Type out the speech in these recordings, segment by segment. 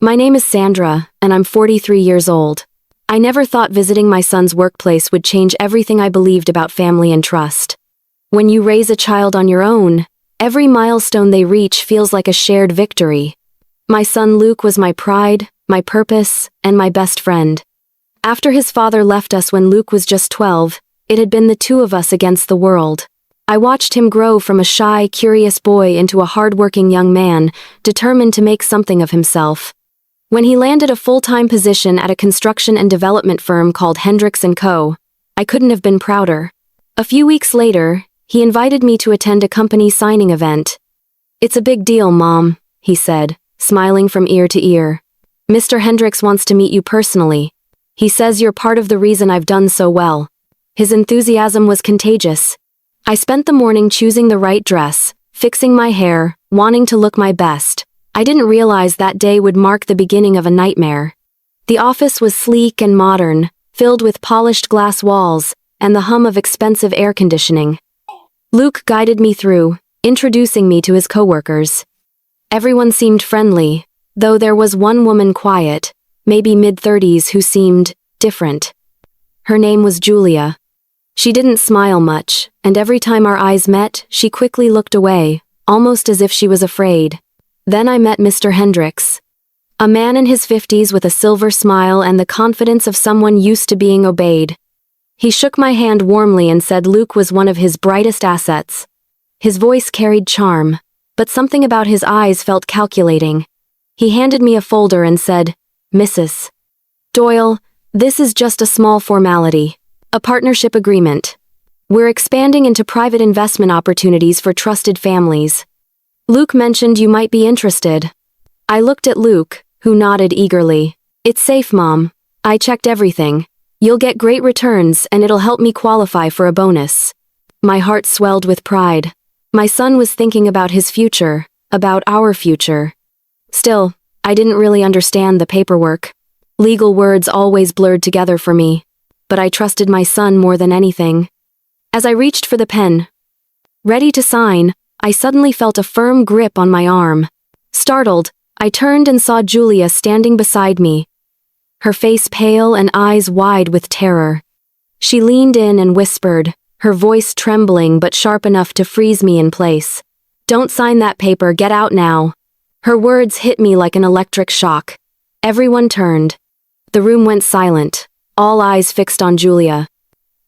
My name is Sandra, and I'm 43 years old. I never thought visiting my son's workplace would change everything I believed about family and trust. When you raise a child on your own, every milestone they reach feels like a shared victory. My son Luke was my pride, my purpose, and my best friend. After his father left us when Luke was just 12, it had been the two of us against the world. I watched him grow from a shy, curious boy into a hard-working young man, determined to make something of himself. When he landed a full-time position at a construction and development firm called Hendricks & Co., I couldn't have been prouder. A few weeks later, he invited me to attend a company signing event. "It's a big deal, Mom," he said, smiling from ear to ear. "Mr. Hendricks wants to meet you personally. He says you're part of the reason I've done so well." His enthusiasm was contagious. I spent the morning choosing the right dress, fixing my hair, wanting to look my best. I didn't realize that day would mark the beginning of a nightmare. The office was sleek and modern, filled with polished glass walls, and the hum of expensive air conditioning. Luke guided me through, introducing me to his coworkers. Everyone seemed friendly, though there was one woman quiet, maybe mid-30s, who seemed different. Her name was Julia. She didn't smile much, and every time our eyes met, she quickly looked away, almost as if she was afraid. Then I met Mr. Hendricks. A man in his 50s with a silver smile and the confidence of someone used to being obeyed. He shook my hand warmly and said Luke was one of his brightest assets. His voice carried charm, but something about his eyes felt calculating. He handed me a folder and said, "Mrs. Doyle, this is just a small formality. A partnership agreement. We're expanding into private investment opportunities for trusted families. Luke mentioned you might be interested." I looked at Luke, who nodded eagerly. "It's safe, Mom. I checked everything. You'll get great returns and it'll help me qualify for a bonus." My heart swelled with pride. My son was thinking about his future, about our future. Still, I didn't really understand the paperwork. Legal words always blurred together for me, but I trusted my son more than anything. As I reached for the pen, ready to sign, I suddenly felt a firm grip on my arm. Startled, I turned and saw Julia standing beside me, her face pale and eyes wide with terror. She leaned in and whispered, her voice trembling but sharp enough to freeze me in place. "Don't sign that paper, get out now." Her words hit me like an electric shock. Everyone turned. The room went silent, all eyes fixed on Julia.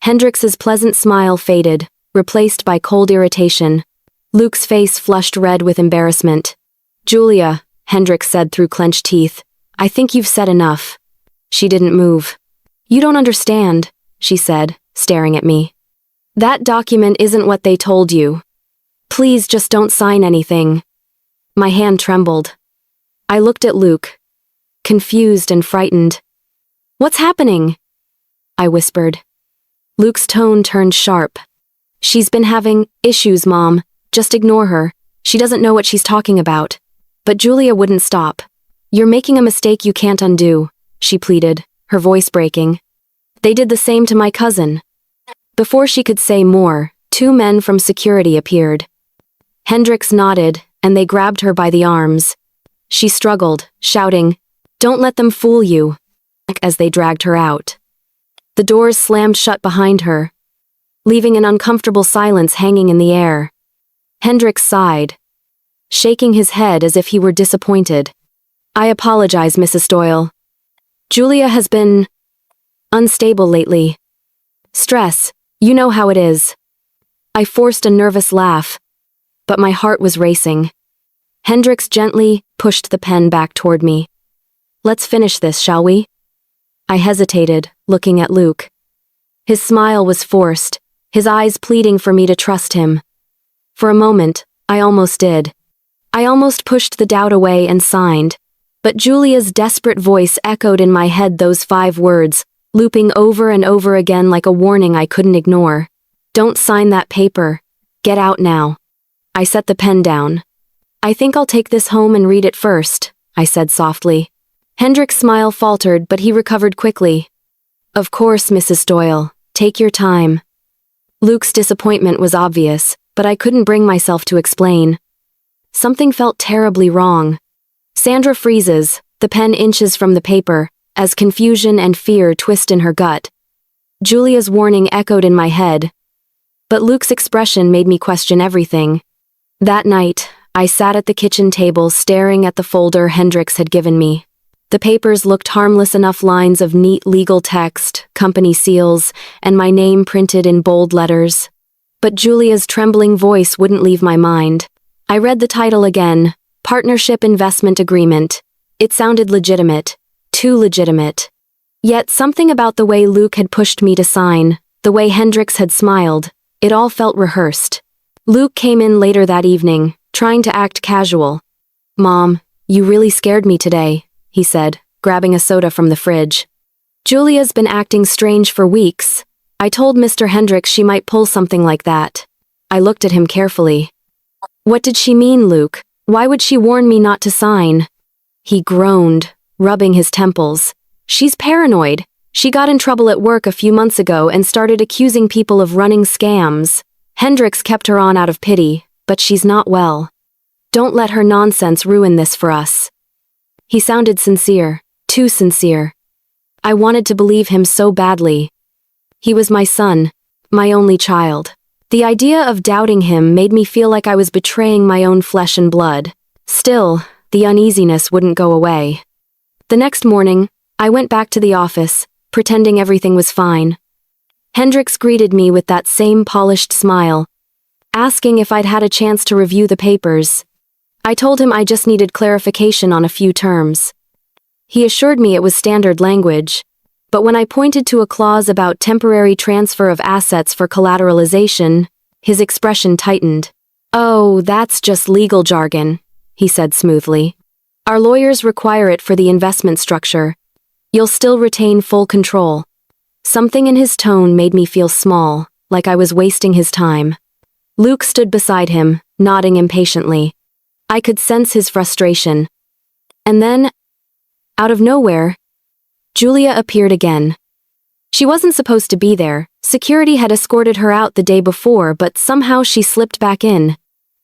Hendricks's pleasant smile faded, replaced by cold irritation. Luke's face flushed red with embarrassment. "Julia," Hendricks said through clenched teeth, "I think you've said enough." She didn't move. "You don't understand," she said, staring at me. "That document isn't what they told you. Please just don't sign anything." My hand trembled. I looked at Luke, confused and frightened. "What's happening?" I whispered. Luke's tone turned sharp. "She's been having issues, Mom. Just ignore her. She doesn't know what she's talking about." But Julia wouldn't stop. "You're making a mistake you can't undo," she pleaded, her voice breaking. "They did the same to my cousin." Before she could say more, two men from security appeared. Hendricks nodded, and they grabbed her by the arms. She struggled, shouting, "Don't let them fool you," as they dragged her out. The doors slammed shut behind her, leaving an uncomfortable silence hanging in the air. Hendricks sighed, shaking his head as if he were disappointed. "I apologize, Mrs. Doyle. Julia has been unstable lately. Stress, you know how it is." I forced a nervous laugh, but my heart was racing. Hendricks gently pushed the pen back toward me. "Let's finish this, shall we?" I hesitated, looking at Luke. His smile was forced, his eyes pleading for me to trust him. For a moment, I almost did. I almost pushed the doubt away and signed, but Julia's desperate voice echoed in my head those 5 words, looping over and over again like a warning I couldn't ignore. "Don't sign that paper. Get out now." I set the pen down. "I think I'll take this home and read it first," I said softly. Hendrick's smile faltered, but he recovered quickly. "Of course, Mrs. Doyle. Take your time." Luke's disappointment was obvious, but I couldn't bring myself to explain. Something felt terribly wrong. "Sandra freezes," The pen inches from the paper, as confusion and fear twist in her gut. Julia's warning echoed in my head, but Luke's expression made me question everything. That night, I sat at the kitchen table staring at the folder Hendricks had given me. The papers looked harmless enough, lines of neat legal text, company seals, and my name printed in bold letters. But Julia's trembling voice wouldn't leave my mind. I read the title again, Partnership Investment Agreement. It sounded legitimate, too legitimate. Yet something about the way Luke had pushed me to sign, the way Hendricks had smiled, it all felt rehearsed. Luke came in later that evening, trying to act casual. "Mom, you really scared me today," he said, grabbing a soda from the fridge. "Julia's been acting strange for weeks. I told Mr. Hendricks she might pull something like that." I looked at him carefully. "What did she mean, Luke? Why would she warn me not to sign?" He groaned, rubbing his temples. "She's paranoid. She got in trouble at work a few months ago and started accusing people of running scams. Hendricks kept her on out of pity, but she's not well. Don't let her nonsense ruin this for us." He sounded sincere, too sincere. I wanted to believe him so badly. He was my son, my only child. The idea of doubting him made me feel like I was betraying my own flesh and blood. Still, the uneasiness wouldn't go away. The next morning, I went back to the office, pretending everything was fine. Hendricks greeted me with that same polished smile, asking if I'd had a chance to review the papers. I told him I just needed clarification on a few terms. He assured me it was standard language, but when I pointed to a clause about temporary transfer of assets for collateralization, his expression tightened. "Oh, that's just legal jargon," he said smoothly. "Our lawyers require it for the investment structure. You'll still retain full control." Something in his tone made me feel small, like I was wasting his time. Luke stood beside him, nodding impatiently. I could sense his frustration. And then, out of nowhere, Julia appeared again. She wasn't supposed to be there. Security had escorted her out the day before, but somehow she slipped back in.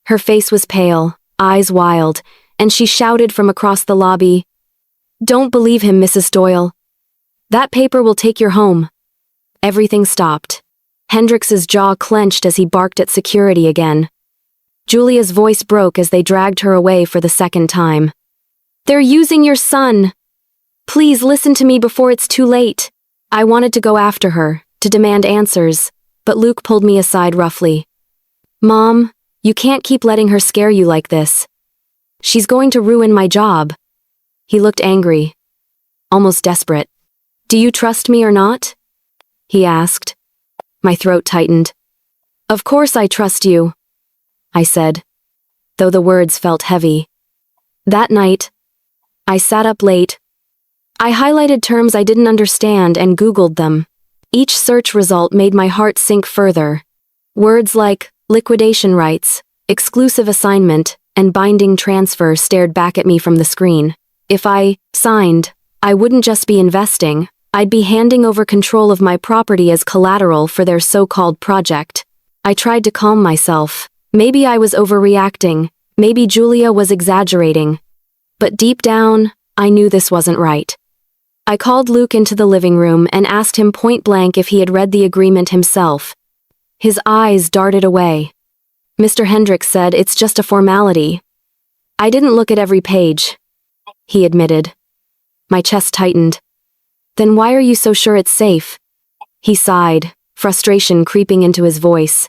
Her face was pale, eyes wild, and she shouted from across the lobby, "Don't believe him, Mrs. Doyle. That paper will take your home." Everything stopped. Hendricks's jaw clenched as he barked at security again. Julia's voice broke as they dragged her away for the second time. "They're using your son. Please listen to me before it's too late." I wanted to go after her, to demand answers, but Luke pulled me aside roughly. "Mom, you can't keep letting her scare you like this. She's going to ruin my job." He looked angry, almost desperate. "Do you trust me or not?" he asked. My throat tightened. "Of course I trust you," I said, though the words felt heavy. That night, I sat up late. I highlighted terms I didn't understand and Googled them. Each search result made my heart sink further. Words like liquidation rights, exclusive assignment, and binding transfer stared back at me from the screen. If I signed, I wouldn't just be investing, I'd be handing over control of my property as collateral for their so-called project. I tried to calm myself. Maybe I was overreacting, maybe Julia was exaggerating. But deep down, I knew this wasn't right. I called Luke into the living room and asked him point blank if he had read the agreement himself. His eyes darted away. Mr. Hendricks said it's just a formality. "I didn't look at every page," he admitted. My chest tightened. "Then why are you so sure it's safe?" He sighed, frustration creeping into his voice.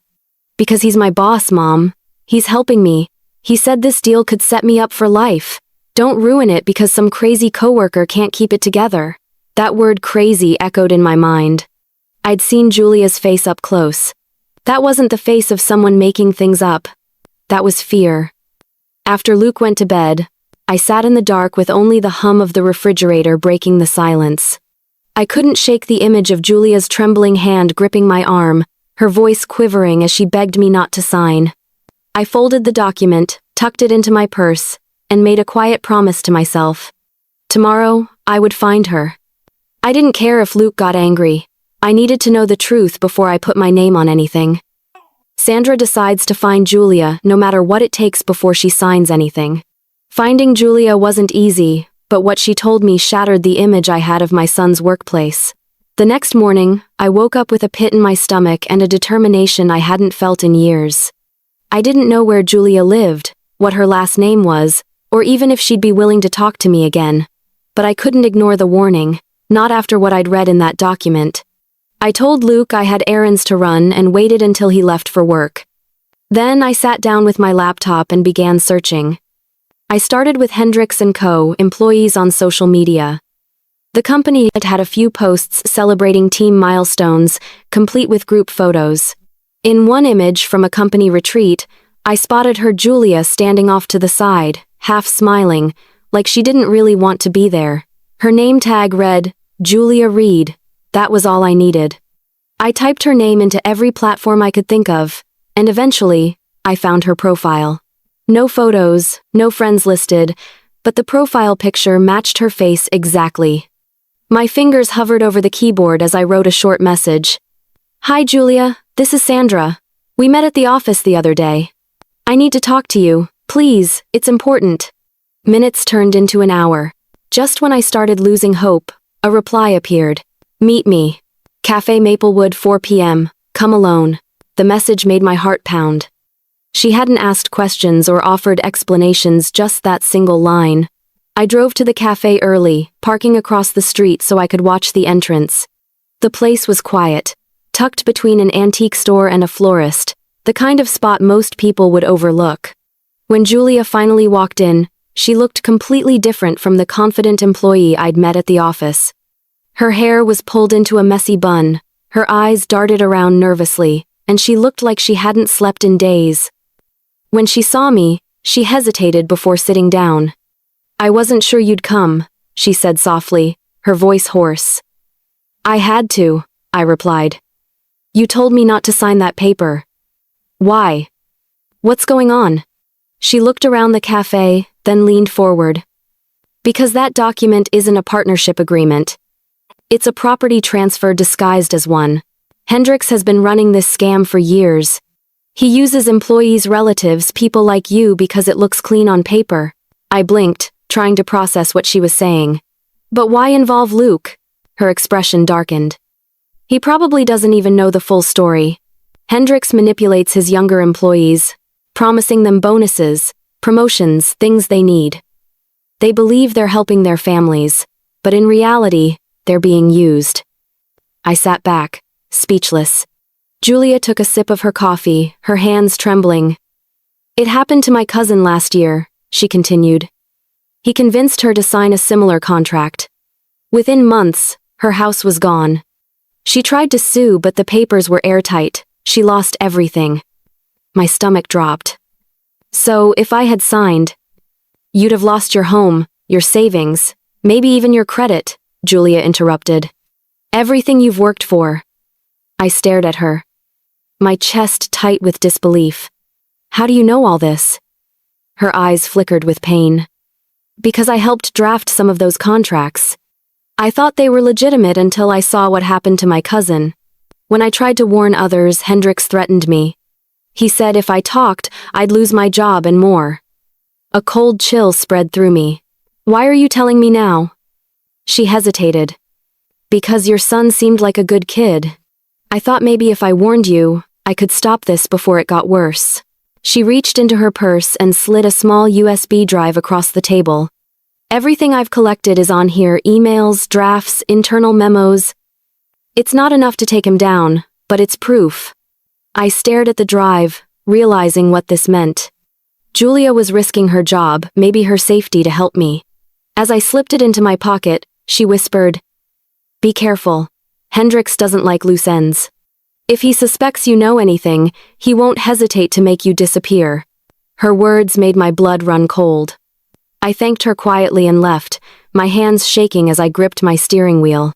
"Because he's my boss, Mom. He's helping me. He said this deal could set me up for life. Don't ruin it because some crazy coworker can't keep it together." That word crazy echoed in my mind. I'd seen Julia's face up close. That wasn't the face of someone making things up. That was fear. After Luke went to bed, I sat in the dark with only the hum of the refrigerator breaking the silence. I couldn't shake the image of Julia's trembling hand gripping my arm, her voice quivering as she begged me not to sign. I folded the document, tucked it into my purse, and made a quiet promise to myself. Tomorrow, I would find her. I didn't care if Luke got angry. I needed to know the truth before I put my name on anything. Sandra decides to find Julia no matter what it takes before she signs anything. Finding Julia wasn't easy, but what she told me shattered the image I had of my son's workplace. The next morning, I woke up with a pit in my stomach and a determination I hadn't felt in years. I didn't know where Julia lived, what her last name was, or even if she'd be willing to talk to me again. But I couldn't ignore the warning, not after what I'd read in that document. I told Luke I had errands to run and waited until he left for work. Then I sat down with my laptop and began searching. I started with Hendricks & Co., employees on social media. The company had a few posts celebrating team milestones, complete with group photos. In one image from a company retreat, I spotted her Julia standing off to the side, half smiling, like she didn't really want to be there. Her name tag read, Julia Reed. That was all I needed. I typed her name into every platform I could think of, and eventually, I found her profile. No photos, no friends listed, but the profile picture matched her face exactly. My fingers hovered over the keyboard as I wrote a short message. Hi Julia, this is Sandra. We met at the office the other day. I need to talk to you, please, it's important. Minutes turned into an hour. Just when I started losing hope, a reply appeared. Meet me. Cafe Maplewood 4 p.m. Come alone. The message made my heart pound. She hadn't asked questions or offered explanations, just that single line. I drove to the cafe early, parking across the street so I could watch the entrance. The place was quiet, tucked between an antique store and a florist, the kind of spot most people would overlook. When Julia finally walked in, she looked completely different from the confident employee I'd met at the office. Her hair was pulled into a messy bun, her eyes darted around nervously, and she looked like she hadn't slept in days. When she saw me, she hesitated before sitting down. I wasn't sure you'd come, she said softly, her voice hoarse. I had to, I replied. You told me not to sign that paper. Why? What's going on? She looked around the cafe, then leaned forward. Because that document isn't a partnership agreement. It's a property transfer disguised as one. Hendricks has been running this scam for years. He uses employees' relatives, people like you, because it looks clean on paper. I blinked, trying to process what she was saying. But why involve Luke? Her expression darkened. He probably doesn't even know the full story. Hendricks manipulates his younger employees, promising them bonuses, promotions, things they need. They believe they're helping their families, but in reality, they're being used. I sat back, speechless. Julia took a sip of her coffee, her hands trembling. It happened to my cousin last year, she continued. He convinced her to sign a similar contract. Within months, her house was gone. She tried to sue, but the papers were airtight. She lost everything. My stomach dropped. So, if I had signed, you'd have lost your home, your savings, maybe even your credit, Julia interrupted. Everything you've worked for. I stared at her. My chest tight with disbelief. How do you know all this? Her eyes flickered with pain. Because I helped draft some of those contracts. I thought they were legitimate until I saw what happened to my cousin. When I tried to warn others, Hendricks threatened me. He said if I talked, I'd lose my job and more. A cold chill spread through me. Why are you telling me now? She hesitated. Because your son seemed like a good kid. I thought maybe if I warned you, I could stop this before it got worse. She reached into her purse and slid a small USB drive across the table. Everything I've collected is on here, emails, drafts, internal memos. It's not enough to take him down, but it's proof. I stared at the drive, realizing what this meant. Julia was risking her job, maybe her safety, to help me. As I slipped it into my pocket, she whispered, "Be careful. Hendricks doesn't like loose ends. If he suspects you know anything, he won't hesitate to make you disappear." Her words made my blood run cold. I thanked her quietly and left, my hands shaking as I gripped my steering wheel.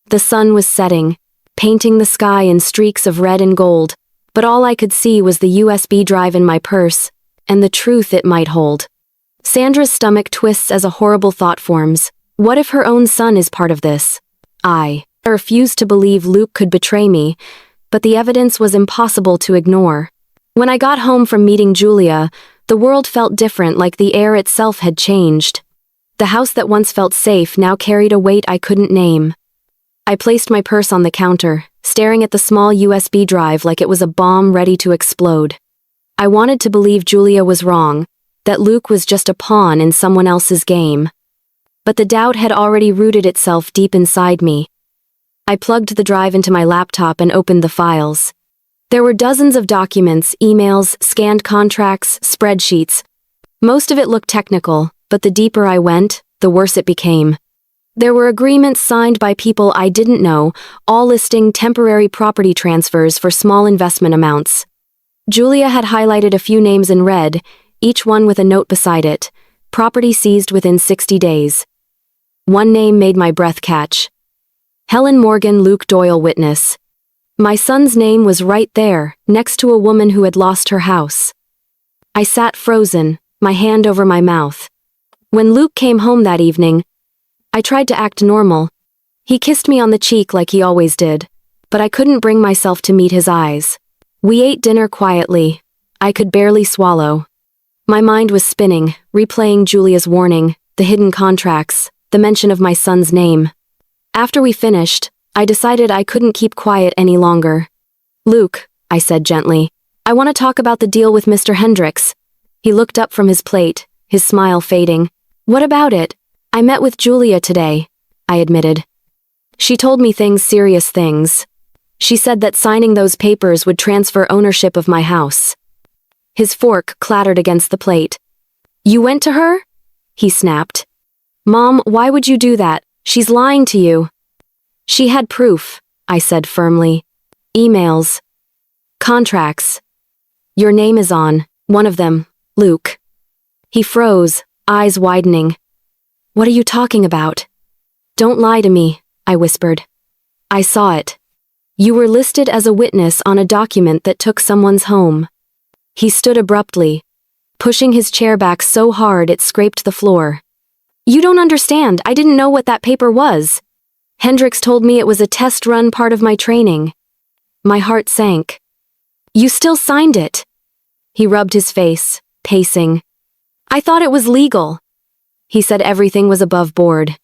The sun was setting, painting the sky in streaks of red and gold, but all I could see was the USB drive in my purse, and the truth it might hold. Sandra's stomach twists as a horrible thought forms. What if her own son is part of this? I refused to believe Luke could betray me, but the evidence was impossible to ignore. When I got home from meeting Julia, the world felt different, like the air itself had changed. The house that once felt safe now carried a weight I couldn't name. I placed my purse on the counter, staring at the small USB drive like it was a bomb ready to explode. I wanted to believe Julia was wrong, that Luke was just a pawn in someone else's game. But the doubt had already rooted itself deep inside me. I plugged the drive into my laptop and opened the files. There were dozens of documents, emails, scanned contracts, spreadsheets. Most of it looked technical, but the deeper I went, the worse it became. There were agreements signed by people I didn't know, all listing temporary property transfers for small investment amounts. Julia had highlighted a few names in red, each one with a note beside it. Property seized within 60 days. One name made my breath catch. Helen Morgan, Luke Doyle witness. My son's name was right there, next to a woman who had lost her house. I sat frozen, my hand over my mouth. When Luke came home that evening, I tried to act normal. He kissed me on the cheek like he always did, but I couldn't bring myself to meet his eyes. We ate dinner quietly. I could barely swallow. My mind was spinning, replaying Julia's warning, the hidden contracts, the mention of my son's name. After we finished, I decided I couldn't keep quiet any longer. "Luke," I said gently, "I want to talk about the deal with Mr. Hendricks." He looked up from his plate, his smile fading. "What about it?" "I met with Julia today," I admitted. "She told me serious things. She said that signing those papers would transfer ownership of my house." His fork clattered against the plate. "You went to her?" he snapped. "Mom, why would you do that? She's lying to you." "She had proof," I said firmly. "Emails. Contracts. Your name is on one of them, Luke." He froze, eyes widening. "What are you talking about?" "Don't lie to me," I whispered. "I saw it. You were listed as a witness on a document that took someone's home." He stood abruptly, pushing his chair back so hard it scraped the floor. "You don't understand, I didn't know what that paper was. Hendricks told me it was a test run part of my training." My heart sank. "You still signed it." He rubbed his face, pacing. "I thought it was legal." He said everything was above board.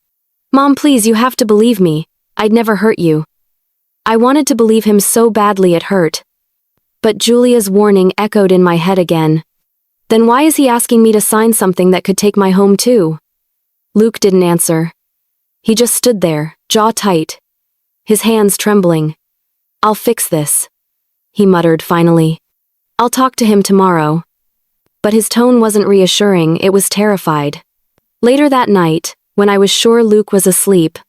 "Mom, please, you have to believe me. I'd never hurt you." I wanted to believe him so badly it hurt. But Julia's warning echoed in my head again. Then why is he asking me to sign something that could take my home too? Luke didn't answer. He just stood there, jaw tight, his hands trembling. "I'll fix this," he muttered finally. "I'll talk to him tomorrow." But his tone wasn't reassuring, it was terrified. Later that night, when I was sure Luke was asleep,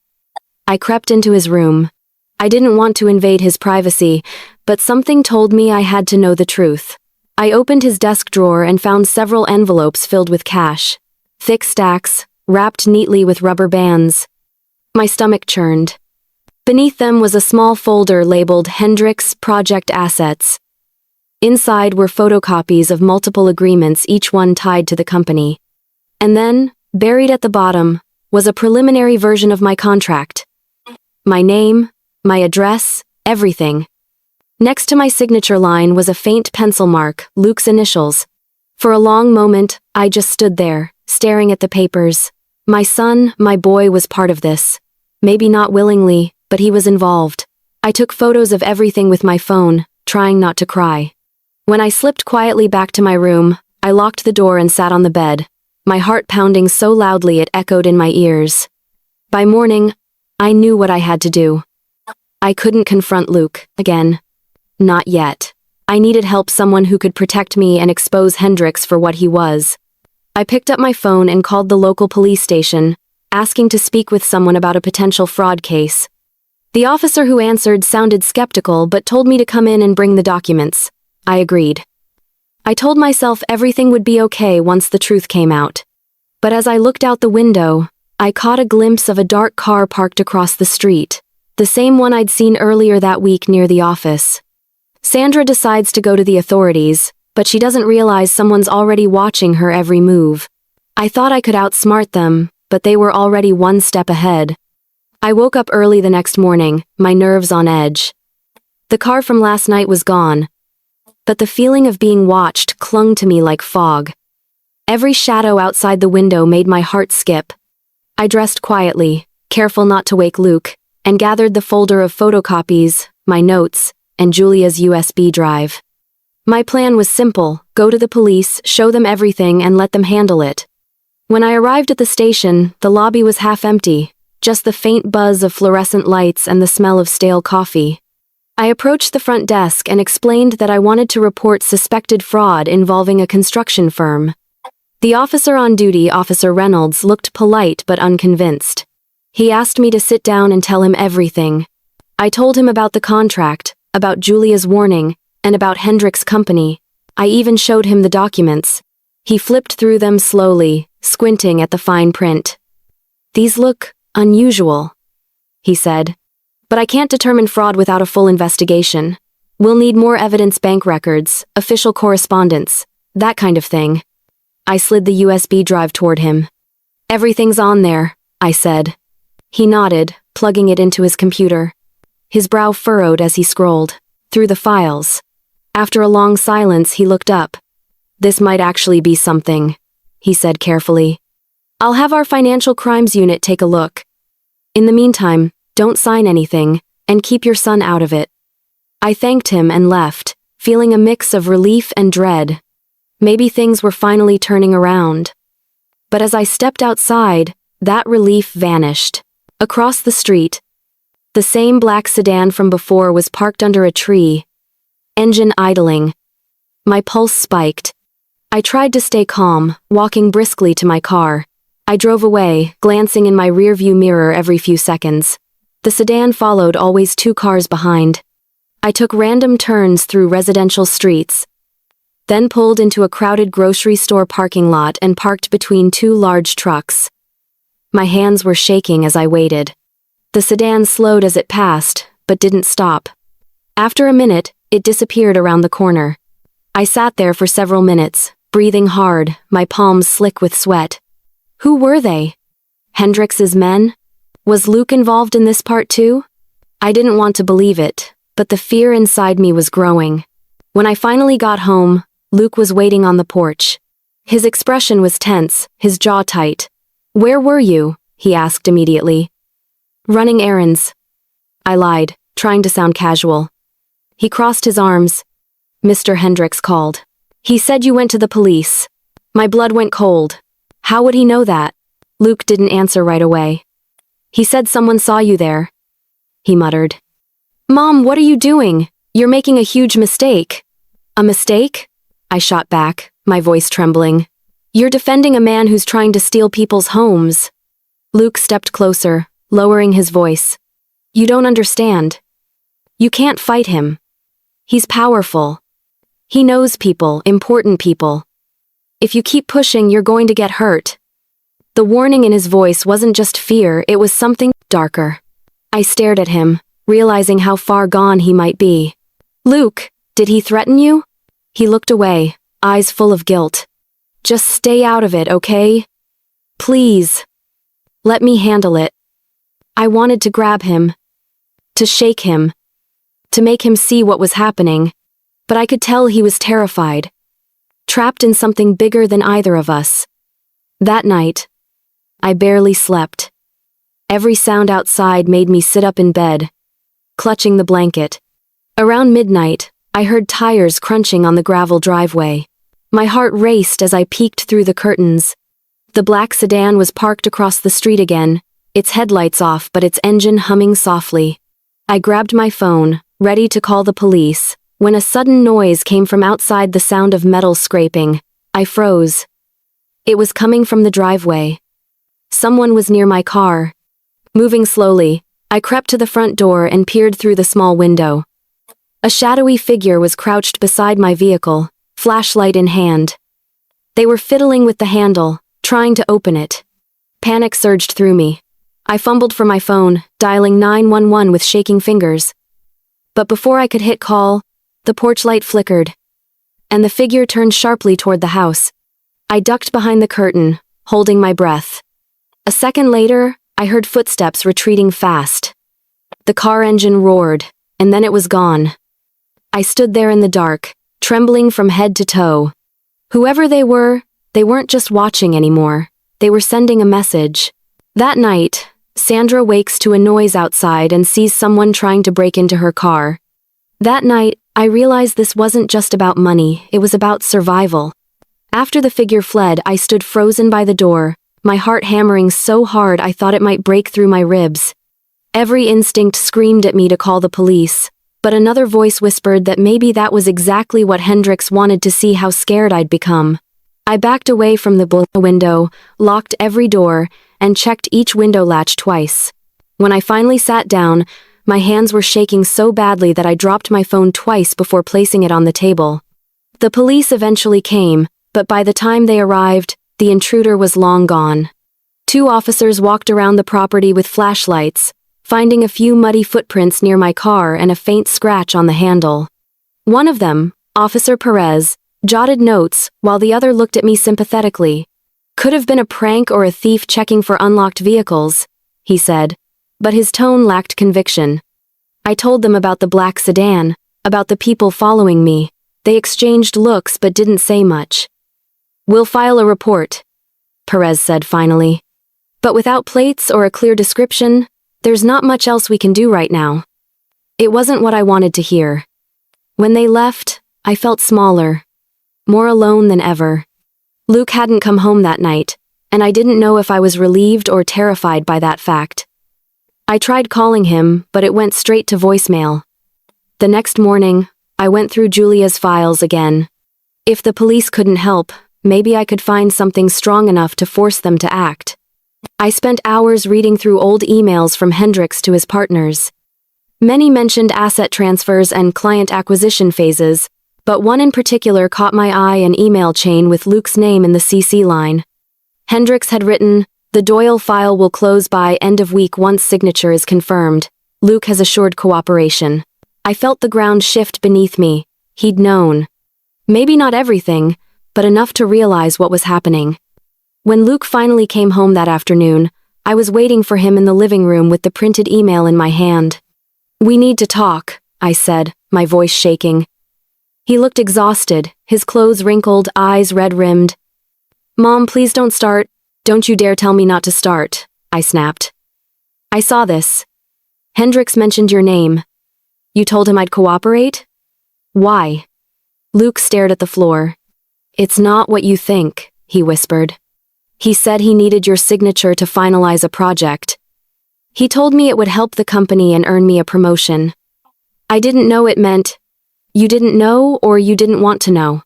I crept into his room. I didn't want to invade his privacy, but something told me I had to know the truth. I opened his desk drawer and found several envelopes filled with cash. Thick stacks, wrapped neatly with rubber bands. My stomach churned. Beneath them was a small folder labeled Hendricks Project Assets. Inside were photocopies of multiple agreements, each one tied to the company. And then, buried at the bottom, was a preliminary version of my contract. My name, my address, everything. Next to my signature line was a faint pencil mark, Luke's initials. For a long moment, I just stood there, staring at the papers. My son, my boy, was part of this. Maybe not willingly, but he was involved. I took photos of everything with my phone, trying not to cry. When I slipped quietly back to my room, I locked the door and sat on the bed, my heart pounding so loudly it echoed in my ears. By morning, I knew what I had to do. I couldn't confront Luke again. Not yet. I needed help, someone who could protect me and expose Hendricks for what he was. I picked up my phone and called the local police station, asking to speak with someone about a potential fraud case. The officer who answered sounded skeptical but told me to come in and bring the documents. I agreed. I told myself everything would be okay once the truth came out. But as I looked out the window, I caught a glimpse of a dark car parked across the street, the same one I'd seen earlier that week near the office. Sandra decides to go to the authorities, but she doesn't realize someone's already watching her every move. I thought I could outsmart them, but they were already one step ahead. I woke up early the next morning, my nerves on edge. The car from last night was gone, but the feeling of being watched clung to me like fog. Every shadow outside the window made my heart skip, I dressed quietly, careful not to wake Luke, and gathered the folder of photocopies, my notes, and Julia's USB drive. My plan was simple: go to the police, show them everything, and let them handle it. When I arrived at the station, the lobby was half empty, just the faint buzz of fluorescent lights and the smell of stale coffee. I approached the front desk and explained that I wanted to report suspected fraud involving a construction firm. The officer on duty, Officer Reynolds, looked polite but unconvinced. He asked me to sit down and tell him everything. I told him about the contract, about Julia's warning, and about Hendrik's company. I even showed him the documents. He flipped through them slowly, squinting at the fine print. "These look unusual," he said. "But I can't determine fraud without a full investigation. We'll need more evidence, bank records, official correspondence, that kind of thing." I slid the USB drive toward him. "Everything's on there," I said. He nodded, plugging it into his computer. His brow furrowed as he scrolled through the files. After a long silence, he looked up. "This might actually be something," he said carefully. "I'll have our financial crimes unit take a look. In the meantime, don't sign anything, and keep your son out of it." I thanked him and left, feeling a mix of relief and dread. Maybe things were finally turning around. But as I stepped outside, that relief vanished. Across the street, the same black sedan from before was parked under a tree, engine idling. My pulse spiked. I tried to stay calm, walking briskly to my car. I drove away, glancing in my rearview mirror every few seconds. The sedan followed, always 2 cars behind. I took random turns through residential streets, then pulled into a crowded grocery store parking lot and parked between 2 large trucks. My hands were shaking as I waited. The sedan slowed as it passed, but didn't stop. After a minute, it disappeared around the corner. I sat there for several minutes, breathing hard, my palms slick with sweat. Who were they? Hendrik's men? Was Luke involved in this part too? I didn't want to believe it, but the fear inside me was growing. When I finally got home, Luke was waiting on the porch. His expression was tense, his jaw tight. "Where were you?" he asked immediately. "Running errands." I lied, trying to sound casual. He crossed his arms. "Mr. Hendricks called. He said you went to the police." My blood went cold. How would he know that? Luke didn't answer right away. "He said someone saw you there," he muttered. "Mom, what are you doing? You're making a huge mistake." "A mistake?" I shot back, my voice trembling. "You're defending a man who's trying to steal people's homes." Luke stepped closer, lowering his voice. "You don't understand. You can't fight him. He's powerful. He knows people, important people. If you keep pushing, you're going to get hurt." The warning in his voice wasn't just fear, it was something darker. I stared at him, realizing how far gone he might be. "Luke, did he threaten you?" He looked away, eyes full of guilt. "Just stay out of it, okay? Please. Let me handle it." I wanted to grab him, to shake him, to make him see what was happening, but I could tell he was terrified, trapped in something bigger than either of us. That night, I barely slept. Every sound outside made me sit up in bed, clutching the blanket. Around midnight, I heard tires crunching on the gravel driveway. My heart raced as I peeked through the curtains. The black sedan was parked across the street again, its headlights off but its engine humming softly. I grabbed my phone, ready to call the police, when a sudden noise came from outside, the sound of metal scraping. I froze. It was coming from the driveway. Someone was near my car. Moving slowly, I crept to the front door and peered through the small window. A shadowy figure was crouched beside my vehicle, flashlight in hand. They were fiddling with the handle, trying to open it. Panic surged through me. I fumbled for my phone, dialing 911 with shaking fingers. But before I could hit call, the porch light flickered, and the figure turned sharply toward the house. I ducked behind the curtain, holding my breath. A second later, I heard footsteps retreating fast. The car engine roared, and then it was gone. I stood there in the dark, trembling from head to toe. Whoever they weren't just watching anymore. They were sending a message. That night, Sandra wakes to a noise outside and sees someone trying to break into her car. That night, I realized this wasn't just about money, it was about survival. After the figure fled, I stood frozen by the door, my heart hammering so hard I thought it might break through my ribs. Every instinct screamed at me to call the police, but another voice whispered that maybe that was exactly what Hendrix wanted to see how scared I'd become. I backed away from the window, locked every door, and checked each window latch twice. When I finally sat down, my hands were shaking so badly that I dropped my phone twice before placing it on the table. The police eventually came, but by the time they arrived, the intruder was long gone. 2 officers walked around the property with flashlights, finding a few muddy footprints near my car and a faint scratch on the handle. One of them, Officer Perez, jotted notes, while the other looked at me sympathetically. "Could have been a prank or a thief checking for unlocked vehicles," he said, but his tone lacked conviction. I told them about the black sedan, about the people following me. They exchanged looks but didn't say much. "We'll file a report," Perez said finally. "But without plates or a clear description, there's not much else we can do right now." It wasn't what I wanted to hear. When they left, I felt smaller, more alone than ever. Luke hadn't come home that night, and I didn't know if I was relieved or terrified by that fact. I tried calling him, but it went straight to voicemail. The next morning, I went through Julia's files again. If the police couldn't help, maybe I could find something strong enough to force them to act. I spent hours reading through old emails from Hendrix to his partners. Many mentioned asset transfers and client acquisition phases, but one in particular caught my eye: an email chain with Luke's name in the CC line. Hendrix had written, "The Doyle file will close by end of week once signature is confirmed. Luke has assured cooperation." I felt the ground shift beneath me. He'd known. Maybe not everything, but enough to realize what was happening. When Luke finally came home that afternoon, I was waiting for him in the living room with the printed email in my hand. "We need to talk," I said, my voice shaking. He looked exhausted, his clothes wrinkled, eyes red-rimmed. "Mom, please don't start. Don't you dare tell me not to start," I snapped. "I saw this. Hendrix mentioned your name. You told him I'd cooperate? Why?" Luke stared at the floor. "It's not what you think," he whispered. "He said he needed your signature to finalize a project. He told me it would help the company and earn me a promotion. I didn't know it meant, you didn't know or you didn't want to know."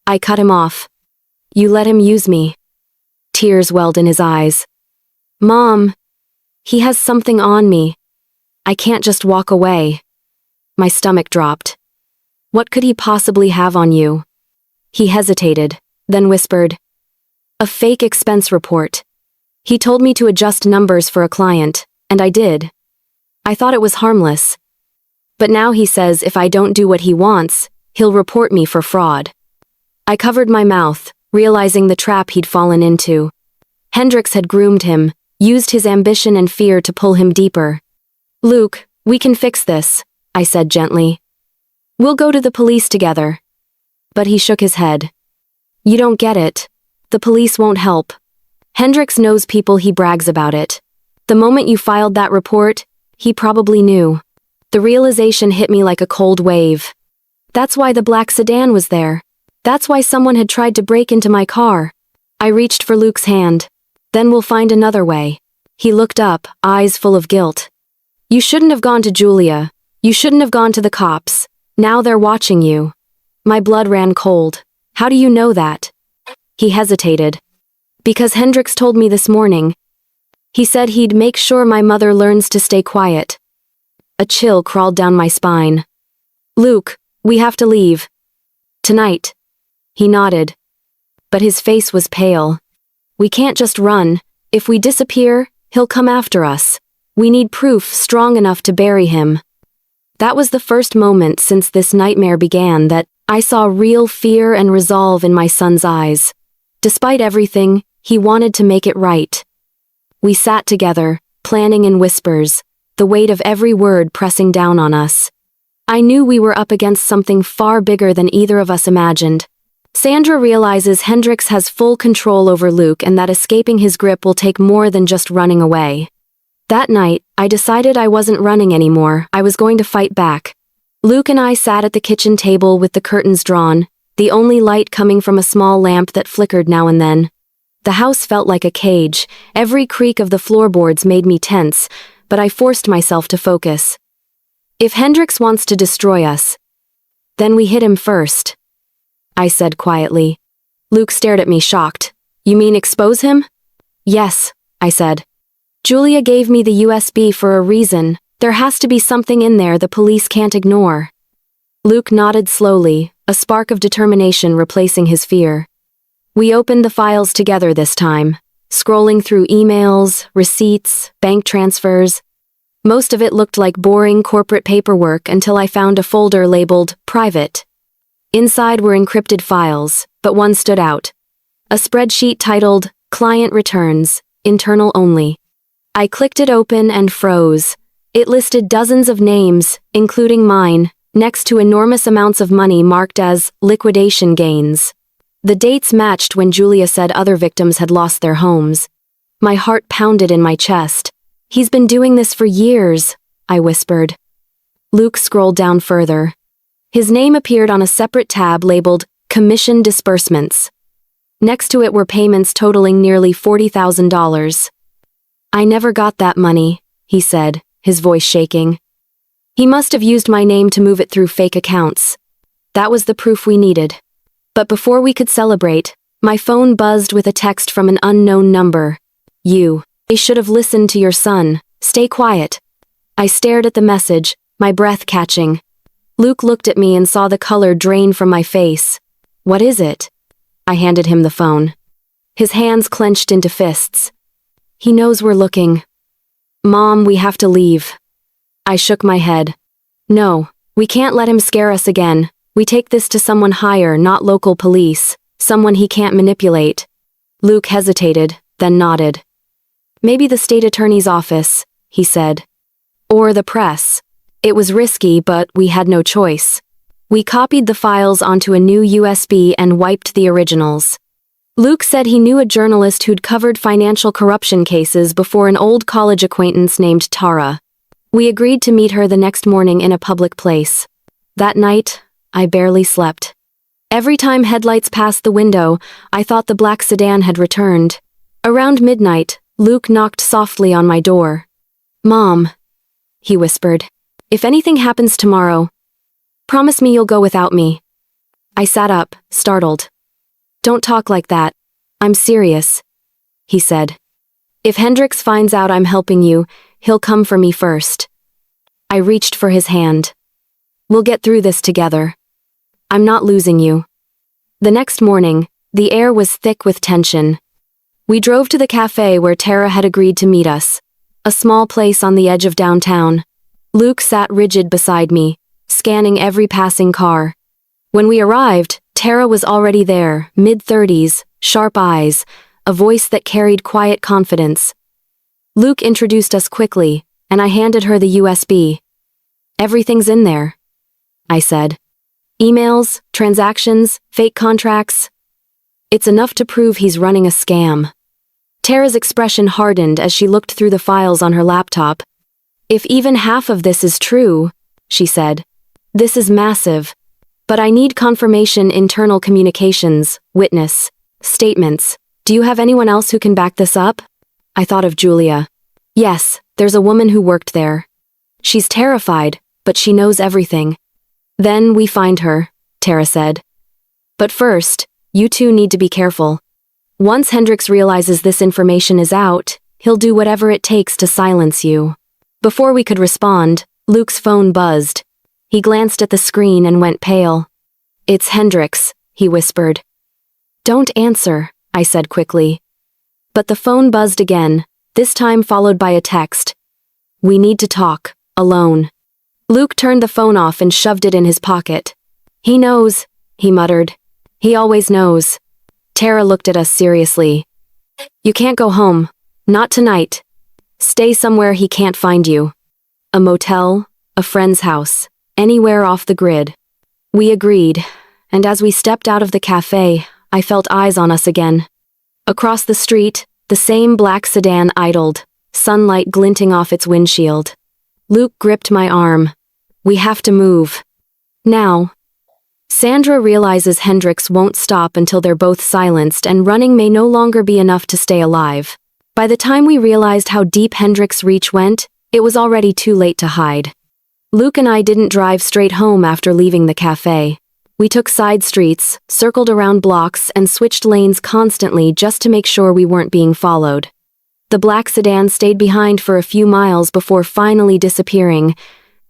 I cut him off. "You let him use me." Tears welled in his eyes. "Mom, he has something on me. I can't just walk away." My stomach dropped. "What could he possibly have on you?" He hesitated, then whispered, "A fake expense report. He told me to adjust numbers for a client, and I did. I thought it was harmless. But now he says if I don't do what he wants, he'll report me for fraud." I covered my mouth, realizing the trap he'd fallen into. Hendrix had groomed him, used his ambition and fear to pull him deeper. "Luke, we can fix this," I said gently. "We'll go to the police together." But he shook his head. "You don't get it. The police won't help. Hendrix knows people, he brags about it. The moment you filed that report, he probably knew." The realization hit me like a cold wave. That's why the black sedan was there. That's why someone had tried to break into my car. I reached for Luke's hand. "Then we'll find another way." He looked up, eyes full of guilt. "You shouldn't have gone to Julia. You shouldn't have gone to the cops. Now they're watching you." My blood ran cold. "How do you know that?" He hesitated. "Because Hendrix told me this morning. He said he'd make sure my mother learns to stay quiet." A chill crawled down my spine. "Luke, we have to leave. Tonight." He nodded. But his face was pale. "We can't just run. If we disappear, he'll come after us. We need proof strong enough to bury him." That was the first moment since this nightmare began that I saw real fear and resolve in my son's eyes. Despite everything, he wanted to make it right. We sat together, planning in whispers, the weight of every word pressing down on us. I knew we were up against something far bigger than either of us imagined. Sandra realizes Hendrix has full control over Luke and that escaping his grip will take more than just running away. That night, I decided I wasn't running anymore, I was going to fight back. Luke and I sat at the kitchen table with the curtains drawn, the only light coming from a small lamp that flickered now and then. The house felt like a cage, every creak of the floorboards made me tense, but I forced myself to focus. If Hendrix wants to destroy us, then we hit him first, I said quietly. Luke stared at me shocked. You mean expose him? Yes, I said. Julia gave me the USB for a reason. There has to be something in there the police can't ignore. Luke nodded slowly, a spark of determination replacing his fear. We opened the files together this time, scrolling through emails, receipts, bank transfers. Most of it looked like boring corporate paperwork until I found a folder labeled Private. Inside were encrypted files, but one stood out. A spreadsheet titled Client Returns, Internal Only. I clicked it open and froze. It listed dozens of names, including mine, next to enormous amounts of money marked as liquidation gains. The dates matched when Julia said other victims had lost their homes. My heart pounded in my chest. He's been doing this for years, I whispered. Luke scrolled down further. His name appeared on a separate tab labeled Commission Disbursements. Next to it were payments totaling nearly $40,000. I never got that money, he said, his voice shaking. He must have used my name to move it through fake accounts. That was the proof we needed. But before we could celebrate, my phone buzzed with a text from an unknown number. You should have listened to your son. Stay quiet. I stared at the message, my breath catching. Luke looked at me and saw the color drain from my face. What is it? I handed him the phone. His hands clenched into fists. He knows we're looking. Mom, we have to leave. I shook my head. No, we can't let him scare us again. We take this to someone higher, not local police, someone he can't manipulate. Luke hesitated, then nodded. Maybe the state attorney's office, he said. Or the press. It was risky, but we had no choice. We copied the files onto a new USB and wiped the originals. Luke said he knew a journalist who'd covered financial corruption cases before an old college acquaintance named Tara. We agreed to meet her the next morning in a public place. That night, I barely slept. Every time headlights passed the window, I thought the black sedan had returned. Around midnight, Luke knocked softly on my door. Mom, he whispered, if anything happens tomorrow, promise me you'll go without me. I sat up, startled. Don't talk like that. I'm serious, he said. If Hendrix finds out I'm helping you, he'll come for me first. I reached for his hand. We'll get through this together. I'm not losing you. The next morning, the air was thick with tension. We drove to the cafe where Tara had agreed to meet us, a small place on the edge of downtown. Luke sat rigid beside me, scanning every passing car. When we arrived, Tara was already there, mid-30s, sharp eyes, a voice that carried quiet confidence. Luke introduced us quickly, and I handed her the USB. Everything's in there, I said. Emails, transactions, fake contracts. It's enough to prove he's running a scam. Tara's expression hardened as she looked through the files on her laptop. If even half of this is true, she said, this is massive. But I need confirmation, internal communications, witness, statements. Do you have anyone else who can back this up? I thought of Julia. Yes, there's a woman who worked there. She's terrified, but she knows everything. Then we find her, Tara said. But first, you two need to be careful. Once Hendrix realizes this information is out, he'll do whatever it takes to silence you. Before we could respond, Luke's phone buzzed. He glanced at the screen and went pale. It's Hendrix, he whispered. Don't answer, I said quickly. But the phone buzzed again, this time followed by a text. We need to talk, alone. Luke turned the phone off and shoved it in his pocket. He knows, he muttered. He always knows. Tara looked at us seriously. You can't go home. Not tonight. Stay somewhere he can't find you. A motel, a friend's house, anywhere off the grid. We agreed. and as we stepped out of the cafe, I felt eyes on us again. Across the street, the same black sedan idled, sunlight glinting off its windshield. Luke gripped my arm. We have to move. Now. Sandra realizes Hendrix won't stop until they're both silenced, and running may no longer be enough to stay alive. By the time we realized how deep Hendrix's reach went, it was already too late to hide. Luke and I didn't drive straight home after leaving the cafe. We took side streets, circled around blocks, and switched lanes constantly just to make sure we weren't being followed. The black sedan stayed behind for a few miles before finally disappearing,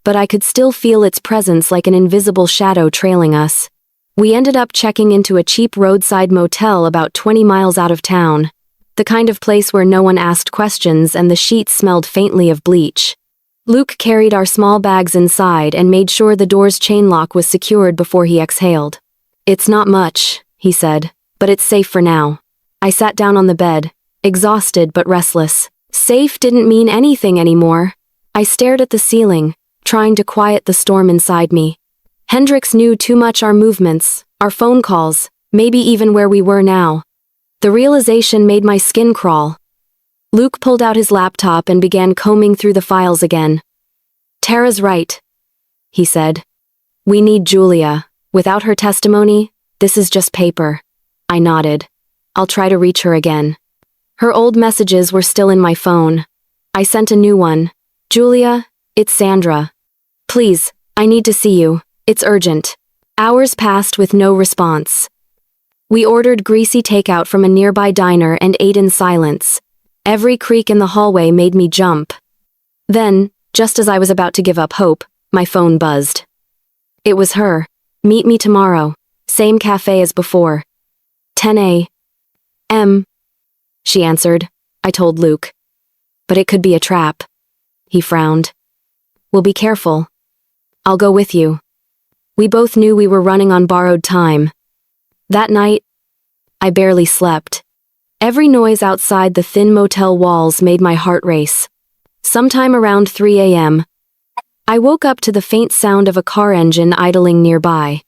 but I could still feel its presence like an invisible shadow trailing us. We ended up checking into a cheap roadside motel about 20 miles out of town, the kind of place where no one asked questions and the sheets smelled faintly of bleach. Luke carried our small bags inside and made sure the door's chain lock was secured before he exhaled. "It's not much," he said, "but it's safe for now." I sat down on the bed, exhausted but restless. Safe didn't mean anything anymore. I stared at the ceiling, trying to quiet the storm inside me. Hendrix knew too much: our movements, our phone calls, maybe even where we were now. The realization made my skin crawl. Luke pulled out his laptop and began combing through the files again. "Tara's right," he said. "We need Julia. Without her testimony, this is just paper." I nodded. "I'll try to reach her again." Her old messages were still in my phone. I sent a new one. "Julia, it's Sandra. Please, I need to see you. It's urgent." Hours passed with no response. We ordered greasy takeout from a nearby diner and ate in silence. Every creak in the hallway made me jump. Then, just as I was about to give up hope, my phone buzzed. It was her. "Meet me tomorrow. Same cafe as before. 10 a.m. She answered. I told Luke. "But it could be a trap." He frowned. "We'll be careful. I'll go with you." We both knew we were running on borrowed time. That night, I barely slept. Every noise outside the thin motel walls made my heart race. Sometime around 3 a.m., I woke up to the faint sound of a car engine idling nearby.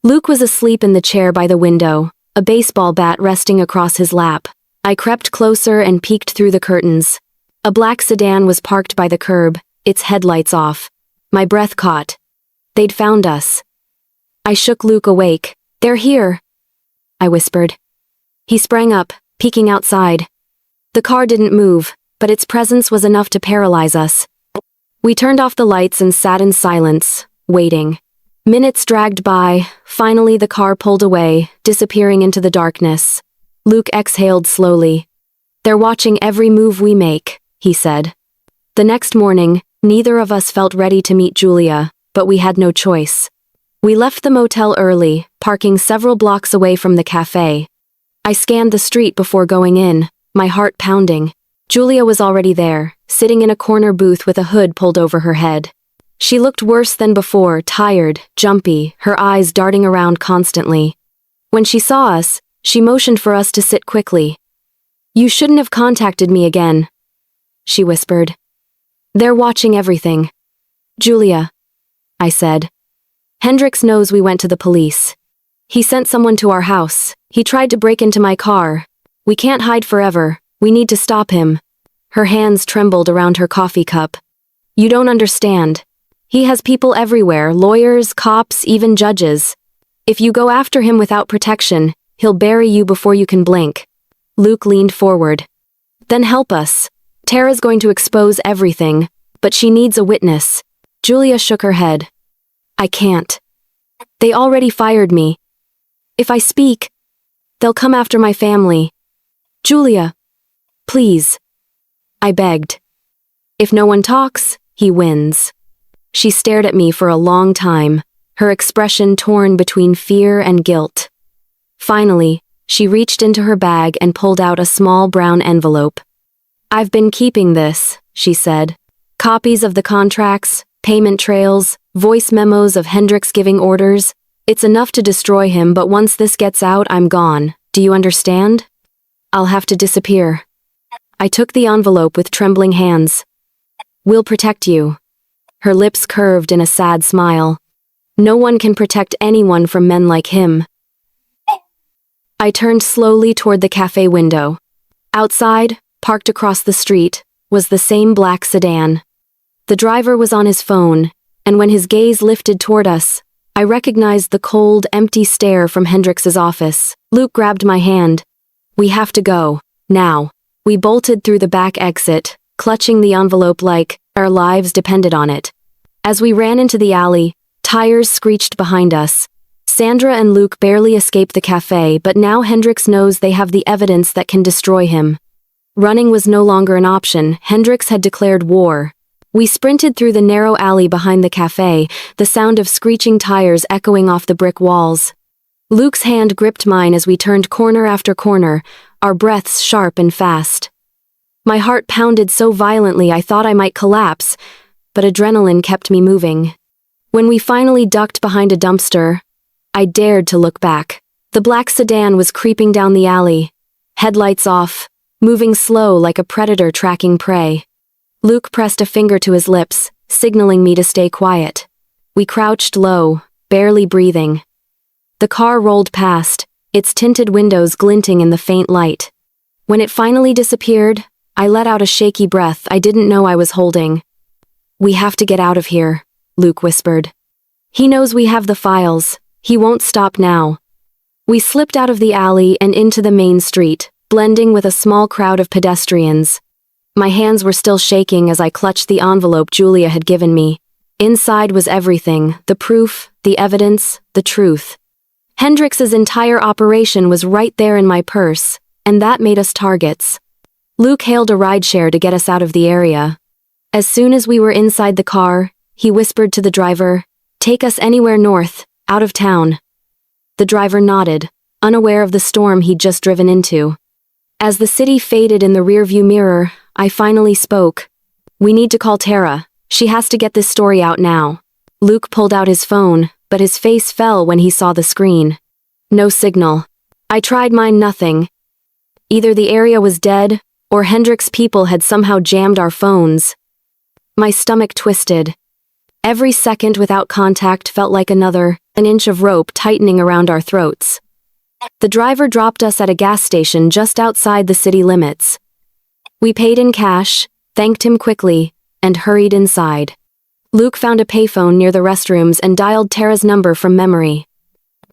Luke was asleep in the chair by the window, a baseball bat resting across his lap. I crept closer and peeked through the curtains. A black sedan was parked by the curb, its headlights off. My breath caught. They'd found us. I shook Luke awake. "They're here," I whispered. He sprang up, peeking outside. The car didn't move, but its presence was enough to paralyze us. We turned off the lights and sat in silence, waiting. Minutes dragged by. Finally the car pulled away, disappearing into the darkness. Luke exhaled slowly. "They're watching every move we make," he said. The next morning, neither of us felt ready to meet Julia, but we had no choice. We left the motel early, parking several blocks away from the cafe. I scanned the street before going in, my heart pounding. Julia was already there, sitting in a corner booth with a hood pulled over her head. She looked worse than before, tired, jumpy, her eyes darting around constantly. When she saw us, she motioned for us to sit quickly. "You shouldn't have contacted me again," she whispered. "They're watching everything." "Julia," I said. "Hendrix knows we went to the police. He sent someone to our house. He tried to break into my car. We can't hide forever. We need to stop him." Her hands trembled around her coffee cup. "You don't understand. He has people everywhere, lawyers, cops, even judges. If you go after him without protection, he'll bury you before you can blink." Luke leaned forward. "Then help us. Tara's going to expose everything, but she needs a witness." Julia shook her head. "I can't. They already fired me. If I speak, they'll come after my family. Julia, please." I begged. "If no one talks, he wins." She stared at me for a long time, her expression torn between fear and guilt. Finally, she reached into her bag and pulled out a small brown envelope. "I've been keeping this," she said. "Copies of the contracts, payment trails, voice memos of Hendrix giving orders. It's enough to destroy him, but once this gets out, I'm gone. Do you understand? I'll have to disappear." I took the envelope with trembling hands. "We'll protect you." Her lips curved in a sad smile. No one can protect anyone from men like him. I turned slowly toward the cafe window. Outside, parked across the street, was the same black sedan. The driver was on his phone, and when his gaze lifted toward us, I recognized the cold, empty stare from Hendrix's office. Luke grabbed my hand. We have to go, now. We bolted through the back exit, clutching the envelope like our lives depended on it. As we ran into the alley, tires screeched behind us. Sandra and Luke barely escaped the cafe, but now Hendrix knows they have the evidence that can destroy him. Running was no longer an option. Hendrix had declared war. We sprinted through the narrow alley behind the cafe, the sound of screeching tires echoing off the brick walls. Luke's hand gripped mine as we turned corner after corner, our breaths sharp and fast. My heart pounded so violently I thought I might collapse, but adrenaline kept me moving. When we finally ducked behind a dumpster, I dared to look back. The black sedan was creeping down the alley, headlights off, moving slow like a predator tracking prey. Luke pressed a finger to his lips, signaling me to stay quiet. We crouched low, barely breathing. The car rolled past, its tinted windows glinting in the faint light. When it finally disappeared, I let out a shaky breath I didn't know I was holding. "We have to get out of here," Luke whispered. "He knows we have the files. He won't stop now." We slipped out of the alley and into the main street, blending with a small crowd of pedestrians. My hands were still shaking as I clutched the envelope Julia had given me. Inside was everything, the proof, the evidence, the truth. Hendrix's entire operation was right there in my purse, and that made us targets. Luke hailed a rideshare to get us out of the area. As soon as we were inside the car, he whispered to the driver, "Take us anywhere north, out of town." The driver nodded, unaware of the storm he'd just driven into. As the city faded in the rearview mirror, I finally spoke. "We need to call Tara. She has to get this story out now." Luke pulled out his phone, but his face fell when he saw the screen. No signal. I tried mine, nothing. Either the area was dead, or Hendrix people had somehow jammed our phones. My stomach twisted. Every second without contact felt like an inch of rope tightening around our throats. The driver dropped us at a gas station just outside the city limits. We paid in cash, thanked him quickly, and hurried inside. Luke found a payphone near the restrooms and dialed Tara's number from memory.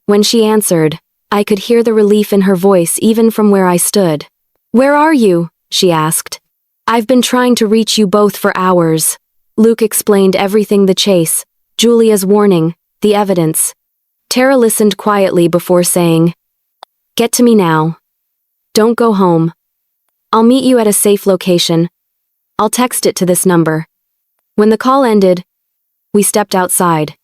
When she answered, I could hear the relief in her voice even from where I stood. "Where are you?" she asked. "I've been trying to reach you both for hours." Luke explained everything: the chase, Julia's warning, the evidence. Tara listened quietly before saying, "Get to me now. Don't go home. I'll meet you at a safe location. I'll text it to this number." When the call ended, we stepped outside.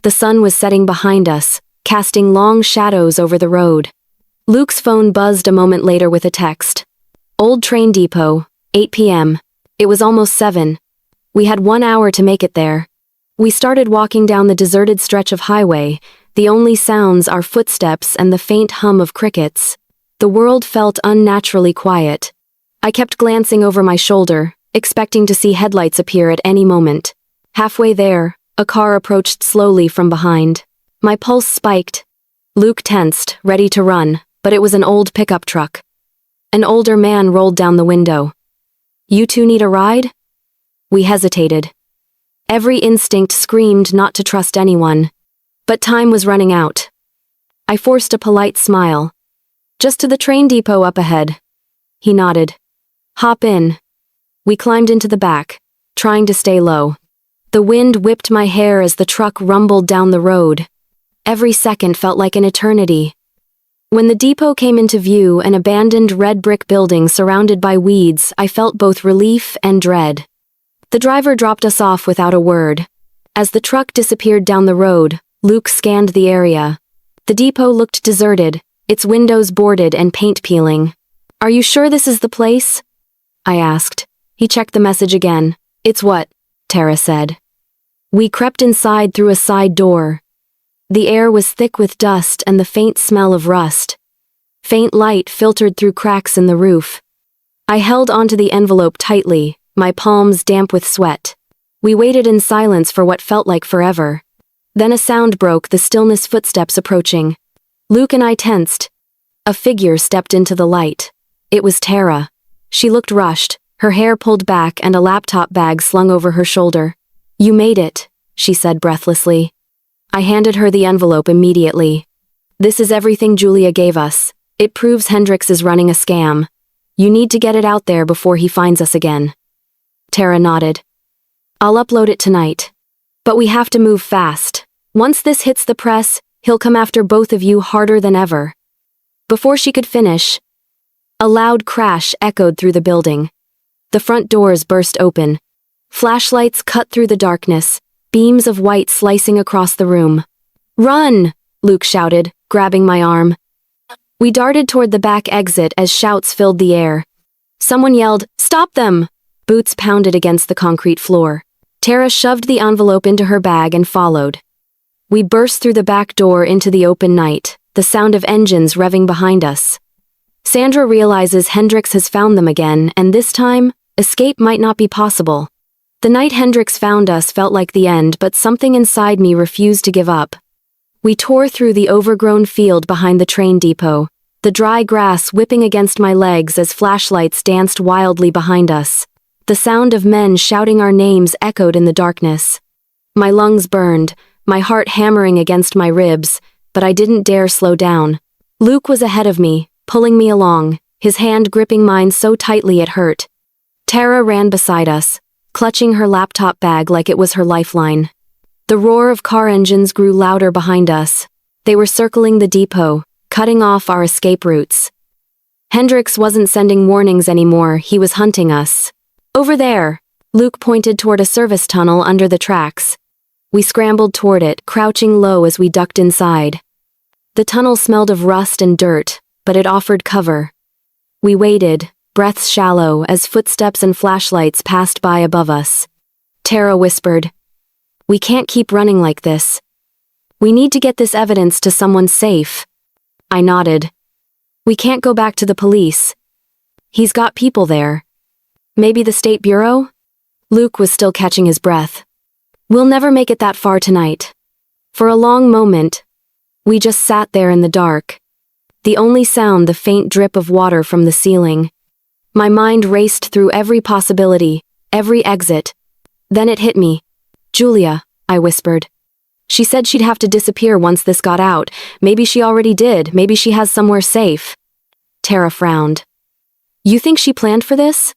The sun was setting behind us, casting long shadows over the road. Luke's phone buzzed a moment later with a text. "Old train depot, 8 p.m. It was almost 7. We had 1 hour to make it there." We started walking down the deserted stretch of highway, the only sounds our footsteps and the faint hum of crickets. The world felt unnaturally quiet. I kept glancing over my shoulder, expecting to see headlights appear at any moment. Halfway there, a car approached slowly from behind. My pulse spiked. Luke tensed, ready to run, but it was an old pickup truck. An older man rolled down the window. "You two need a ride?" We hesitated. Every instinct screamed not to trust anyone. But time was running out. I forced a polite smile. "Just to the train depot up ahead." He nodded. "Hop in." We climbed into the back, trying to stay low. The wind whipped my hair as the truck rumbled down the road. Every second felt like an eternity. When the depot came into view, an abandoned red brick building surrounded by weeds, I felt both relief and dread. The driver dropped us off without a word. As the truck disappeared down the road, Luke scanned the area. The depot looked deserted, its windows boarded and paint peeling. "Are you sure this is the place?" I asked. He checked the message again. "It's what?" Tara said. We crept inside through a side door. The air was thick with dust and the faint smell of rust. Faint light filtered through cracks in the roof. I held onto the envelope tightly, my palms damp with sweat. We waited in silence for what felt like forever. Then a sound broke the stillness, footsteps approaching. Luke and I tensed. A figure stepped into the light. It was Tara. She looked rushed, her hair pulled back and a laptop bag slung over her shoulder. "You made it," she said breathlessly. I handed her the envelope immediately. "This is everything Julia gave us. It proves Hendrix is running a scam. You need to get it out there before he finds us again." Tara nodded. "I'll upload it tonight. But we have to move fast. Once this hits the press, he'll come after both of you harder than ever." Before she could finish, a loud crash echoed through the building. The front doors burst open. Flashlights cut through the darkness, beams of white slicing across the room. "Run!" Luke shouted, grabbing my arm. We darted toward the back exit as shouts filled the air. Someone yelled, "Stop them!" Boots pounded against the concrete floor. Tara shoved the envelope into her bag and followed. We burst through the back door into the open night, the sound of engines revving behind us. Sandra realizes Hendrix has found them again, and this time, escape might not be possible. The night Hendrix found us felt like the end, but something inside me refused to give up. We tore through the overgrown field behind the train depot, the dry grass whipping against my legs as flashlights danced wildly behind us. The sound of men shouting our names echoed in the darkness. My lungs burned, my heart hammering against my ribs, but I didn't dare slow down. Luke was ahead of me, pulling me along, his hand gripping mine so tightly it hurt. Tara ran beside us, clutching her laptop bag like it was her lifeline. The roar of car engines grew louder behind us. They were circling the depot, cutting off our escape routes. Hendrix wasn't sending warnings anymore, he was hunting us. "Over there!" Luke pointed toward a service tunnel under the tracks. We scrambled toward it, crouching low as we ducked inside. The tunnel smelled of rust and dirt, but it offered cover. We waited, breaths shallow, as footsteps and flashlights passed by above us. Tara whispered, "We can't keep running like this. We need to get this evidence to someone safe." I nodded. "We can't go back to the police. He's got people there. Maybe the State Bureau?" Luke was still catching his breath. "We'll never make it that far tonight." For a long moment, we just sat there in the dark. The only sound, the faint drip of water from the ceiling. My mind raced through every possibility, every exit. Then it hit me. "Julia," I whispered. "She said she'd have to disappear once this got out. Maybe she already did. Maybe she has somewhere safe." Tara frowned. "You think she planned for this?"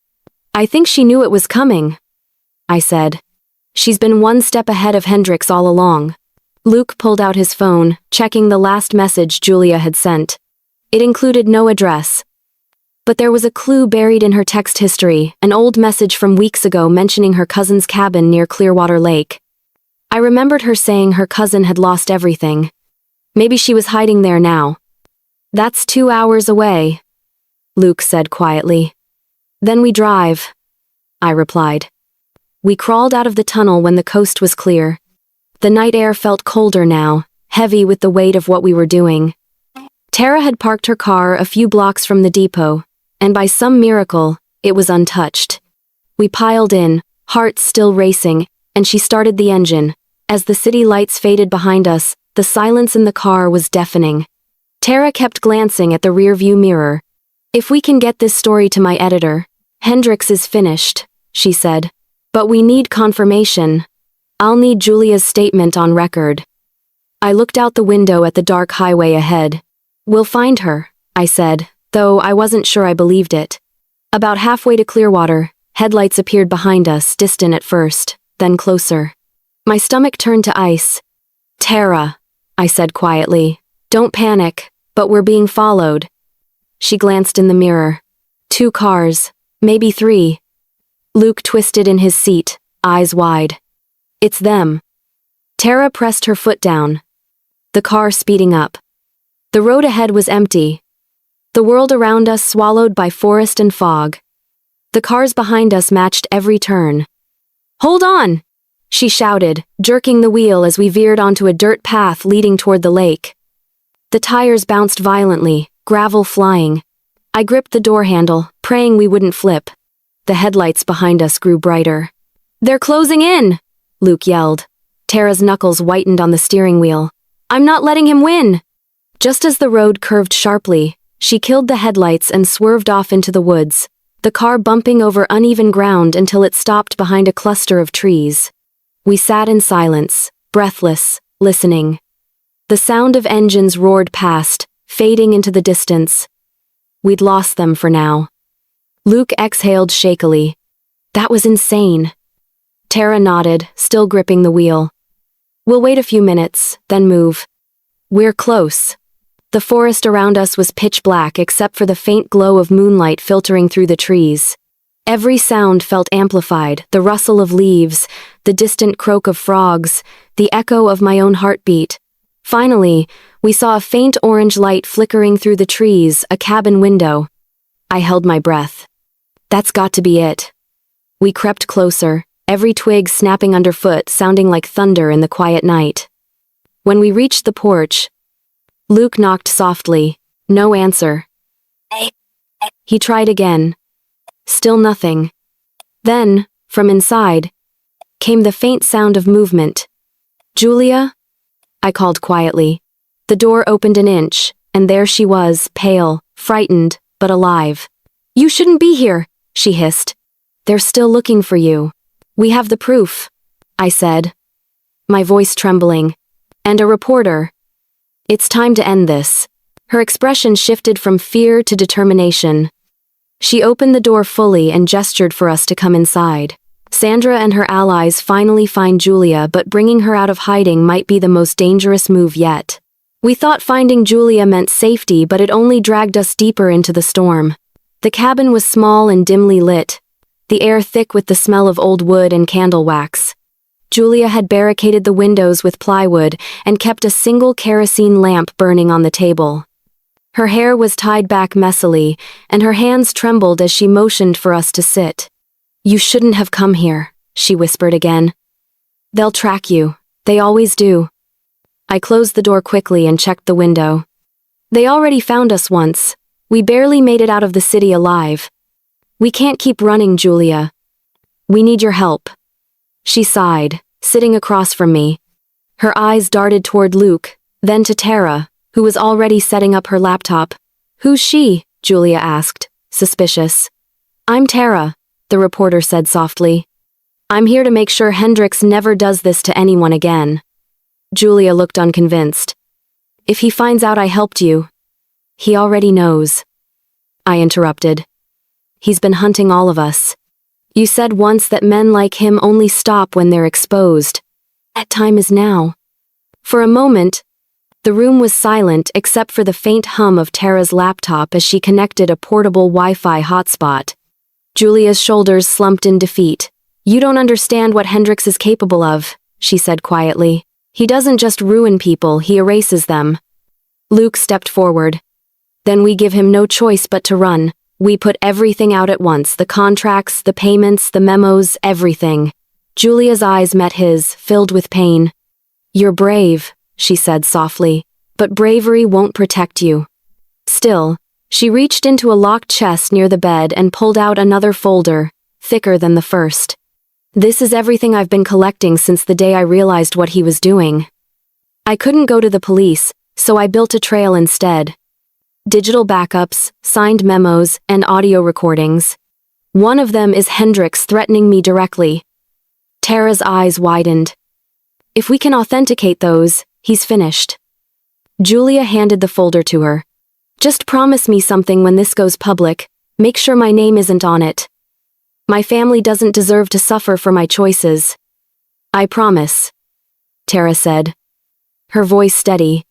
"I think she knew it was coming," I said. "She's been one step ahead of Hendrix all along." Luke pulled out his phone, checking the last message Julia had sent. It included no address. But there was a clue buried in her text history, an old message from weeks ago mentioning her cousin's cabin near Clearwater Lake. I remembered her saying her cousin had lost everything. Maybe she was hiding there now. "That's 2 hours away," Luke said quietly. "Then we drive," I replied. We crawled out of the tunnel when the coast was clear. The night air felt colder now, heavy with the weight of what we were doing. Tara had parked her car a few blocks from the depot, and by some miracle, it was untouched. We piled in, hearts still racing, and she started the engine. As the city lights faded behind us, the silence in the car was deafening. Tara kept glancing at the rearview mirror. "If we can get this story to my editor, Hendrix is finished," she said. "But we need confirmation. I'll need Julia's statement on record." I looked out the window at the dark highway ahead. "We'll find her," I said, though I wasn't sure I believed it. About halfway to Clearwater, headlights appeared behind us, distant at first, then closer. My stomach turned to ice. "Tara," I said quietly, "don't panic, but we're being followed." She glanced in the mirror. 2 cars, maybe 3. Luke twisted in his seat, eyes wide. "It's them." Tara pressed her foot down. The car speeding up. The road ahead was empty. The world around us swallowed by forest and fog. The cars behind us matched every turn. "Hold on!" she shouted, jerking the wheel as we veered onto a dirt path leading toward the lake. The tires bounced violently, gravel flying. I gripped the door handle, praying we wouldn't flip. The headlights behind us grew brighter. "They're closing in!" Luke yelled. Tara's knuckles whitened on the steering wheel. I'm not letting him win! Just as the road curved sharply, she killed the headlights and swerved off into the woods, the car bumping over uneven ground until it stopped behind a cluster of trees. We sat in silence, breathless, listening. The sound of engines roared past, fading into the distance. We'd lost them for now. Luke exhaled shakily. That was insane. Tara nodded, still gripping the wheel. We'll wait a few minutes, then move. We're close. The forest around us was pitch black except for the faint glow of moonlight filtering through the trees. Every sound felt amplified, the rustle of leaves, the distant croak of frogs, the echo of my own heartbeat. Finally, we saw a faint orange light flickering through the trees, a cabin window. I held my breath. That's got to be it. We crept closer, every twig snapping underfoot, sounding like thunder in the quiet night. When we reached the porch, Luke knocked softly. No answer. He tried again. Still nothing. Then, from inside, came the faint sound of movement. Julia? I called quietly. The door opened an inch, and there she was, pale, frightened, but alive. You shouldn't be here, she hissed. They're still looking for you. We have the proof, I said, my voice trembling. And a reporter. It's time to end this. Her expression shifted from fear to determination. She opened the door fully and gestured for us to come inside. Sandra and her allies finally find Julia, but bringing her out of hiding might be the most dangerous move yet. We thought finding Julia meant safety, but it only dragged us deeper into the storm. The cabin was small and dimly lit, the air thick with the smell of old wood and candle wax. Julia had barricaded the windows with plywood and kept a single kerosene lamp burning on the table. Her hair was tied back messily, and her hands trembled as she motioned for us to sit. You shouldn't have come here, she whispered again. They'll track you. They always do. I closed the door quickly and checked the window. They already found us once. We barely made it out of the city alive. We can't keep running, Julia. We need your help. She sighed, sitting across from me. Her eyes darted toward Luke, then to Tara, who was already setting up her laptop. Who's she? Julia asked, suspicious. I'm Tara, the reporter said softly. I'm here to make sure Hendricks never does this to anyone again. Julia looked unconvinced. If he finds out I helped you, he already knows. I interrupted. He's been hunting all of us. You said once that men like him only stop when they're exposed. That time is now. For a moment, the room was silent except for the faint hum of Tara's laptop as she connected a portable Wi-Fi hotspot. Julia's shoulders slumped in defeat. You don't understand what Hendricks is capable of, she said quietly. He doesn't just ruin people, he erases them. Luke stepped forward. Then we give him no choice but to run. We put everything out at once, the contracts, the payments, the memos, everything. Julia's eyes met his, filled with pain. You're brave, she said softly, but bravery won't protect you. Still, she reached into a locked chest near the bed and pulled out another folder, thicker than the first. This is everything I've been collecting since the day I realized what he was doing. I couldn't go to the police, so I built a trail instead. Digital backups, signed memos, and audio recordings. One of them is Hendricks threatening me directly. Tara's eyes widened. If we can authenticate those, he's finished. Julia handed the folder to her. Just promise me something when this goes public. Make sure my name isn't on it. My family doesn't deserve to suffer for my choices. I promise, Tara said, her voice steady.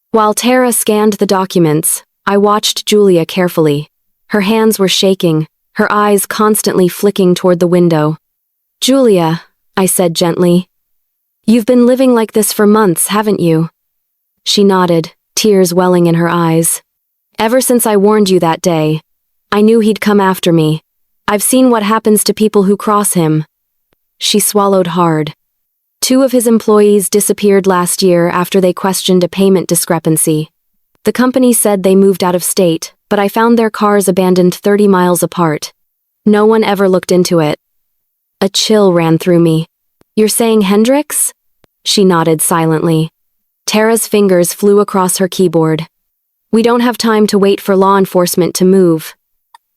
While Tara scanned the documents, I watched Julia carefully. Her hands were shaking, her eyes constantly flicking toward the window. Julia, I said gently. You've been living like this for months, haven't you? She nodded, tears welling in her eyes. Ever since I warned you that day, I knew he'd come after me. I've seen what happens to people who cross him. She swallowed hard. 2 of his employees disappeared last year after they questioned a payment discrepancy. The company said they moved out of state, but I found their cars abandoned 30 miles apart. No one ever looked into it. A chill ran through me. You're saying Hendricks? She nodded silently. Tara's fingers flew across her keyboard. We don't have time to wait for law enforcement to move.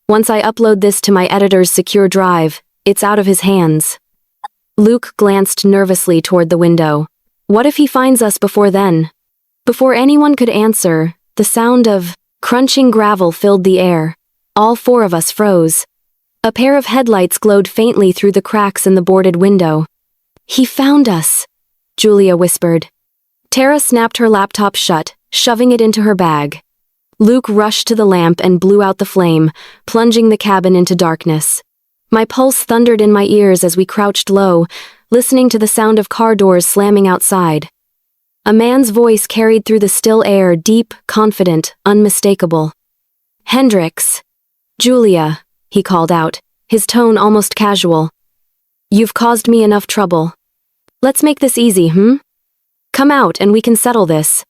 Once I upload this to my editor's secure drive, it's out of his hands. Luke glanced nervously toward the window. What if he finds us before then? Before anyone could answer, the sound of crunching gravel filled the air. All four of us froze. A pair of headlights glowed faintly through the cracks in the boarded window. He found us, Julia whispered. Tara snapped her laptop shut, shoving it into her bag. Luke rushed to the lamp and blew out the flame, plunging the cabin into darkness. My pulse thundered in my ears as we crouched low, listening to the sound of car doors slamming outside. A man's voice carried through the still air, deep, confident, unmistakable. "Hendrix." "Julia," he called out, his tone almost casual. "You've caused me enough trouble. Let's make this easy, Come out and we can settle this."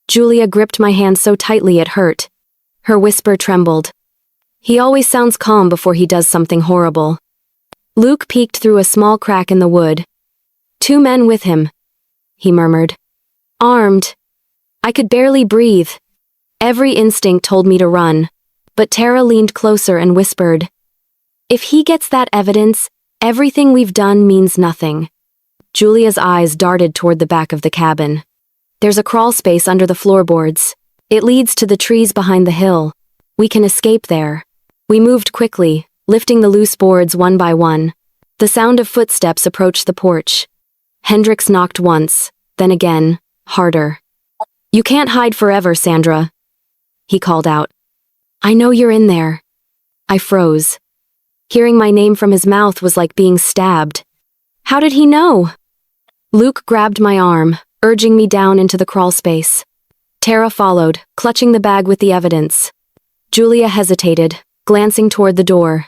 Julia gripped my hand so tightly it hurt. Her whisper trembled. "He always sounds calm before he does something horrible." Luke peeked through a small crack in the wood. "Two men with him," he murmured. "Armed." I could barely breathe. Every instinct told me to run, but Tara leaned closer and whispered, "If he gets that evidence, everything we've done means nothing." Julia's eyes darted toward the back of the cabin. "There's a crawl space under the floorboards. It leads to the trees behind the hill. We can escape there." We moved quickly, lifting the loose boards one by one. The sound of footsteps approached the porch. Hendrix knocked once, then again, harder. "You can't hide forever, Sandra," he called out. "I know you're in there." I froze. Hearing my name from his mouth was like being stabbed. How did he know? Luke grabbed my arm, urging me down into the crawl space. Tara followed, clutching the bag with the evidence. Julia hesitated, glancing toward the door.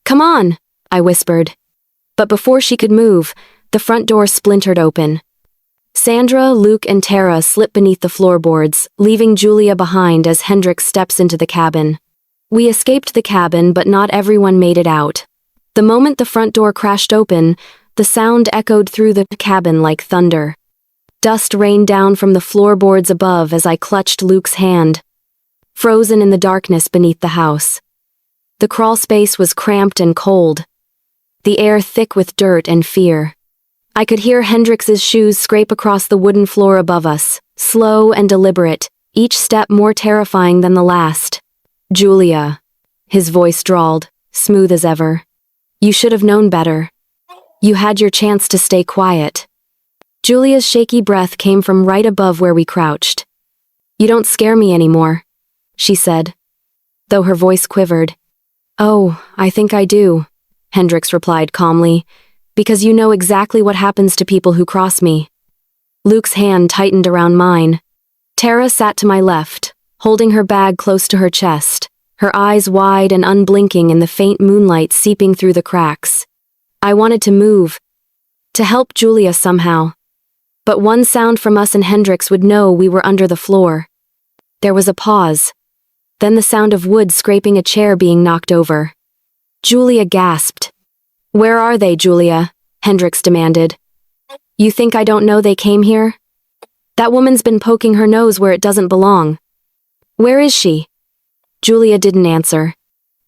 "Come on," I whispered. But before she could move, the front door splintered open. Sandra, Luke, and Tara slipped beneath the floorboards, leaving Julia behind as Hendrix steps into the cabin. We escaped the cabin, but not everyone made it out. The moment the front door crashed open, the sound echoed through the cabin like thunder. Dust rained down from the floorboards above as I clutched Luke's hand, frozen in the darkness beneath the house. The crawl space was cramped and cold, the air thick with dirt and fear. I could hear Hendrix's shoes scrape across the wooden floor above us, slow and deliberate, each step more terrifying than the last. "Julia," his voice drawled, smooth as ever. "You should have known better. You had your chance to stay quiet." Julia's shaky breath came from right above where we crouched. "You don't scare me anymore," she said, though her voice quivered. "Oh, I think I do," Hendrix replied calmly, "because you know exactly what happens to people who cross me." Luke's hand tightened around mine. Tara sat to my left, holding her bag close to her chest, her eyes wide and unblinking in the faint moonlight seeping through the cracks. I wanted to move, to help Julia somehow. But one sound from us and Hendrix would know we were under the floor. There was a pause, then the sound of wood scraping a chair being knocked over. Julia gasped. "Where are they, Julia?" Hendrix demanded. "You think I don't know they came here? That woman's been poking her nose where it doesn't belong. Where is she?" Julia didn't answer.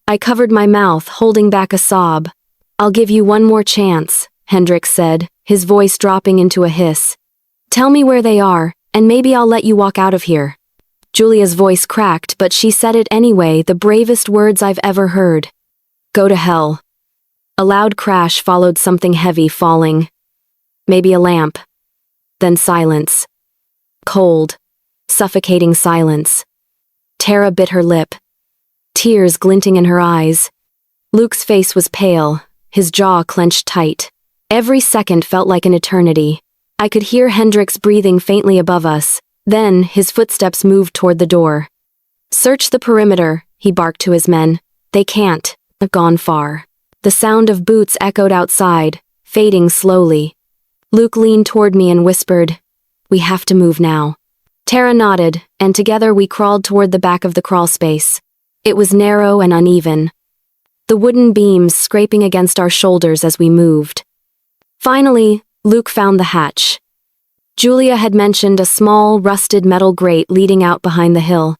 I covered my mouth, holding back a sob. "I'll give you one more chance," Hendrix said, his voice dropping into a hiss. "Tell me where they are, and maybe I'll let you walk out of here." Julia's voice cracked, but she said it anyway, the bravest words I've ever heard. "Go to hell." A loud crash followed something heavy falling. Maybe a lamp. Then silence. Cold, suffocating silence. Tara bit her lip, tears glinting in her eyes. Luke's face was pale, his jaw clenched tight. Every second felt like an eternity. I could hear Hendrix breathing faintly above us. Then, his footsteps moved toward the door. "Search the perimeter," he barked to his men. "They can't have gone far." The sound of boots echoed outside, fading slowly. Luke leaned toward me and whispered, "We have to move now." Tara nodded, and together we crawled toward the back of the crawl space. It was narrow and uneven, the wooden beams scraping against our shoulders as we moved. Finally, Luke found the hatch. Julia had mentioned a small, rusted metal grate leading out behind the hill.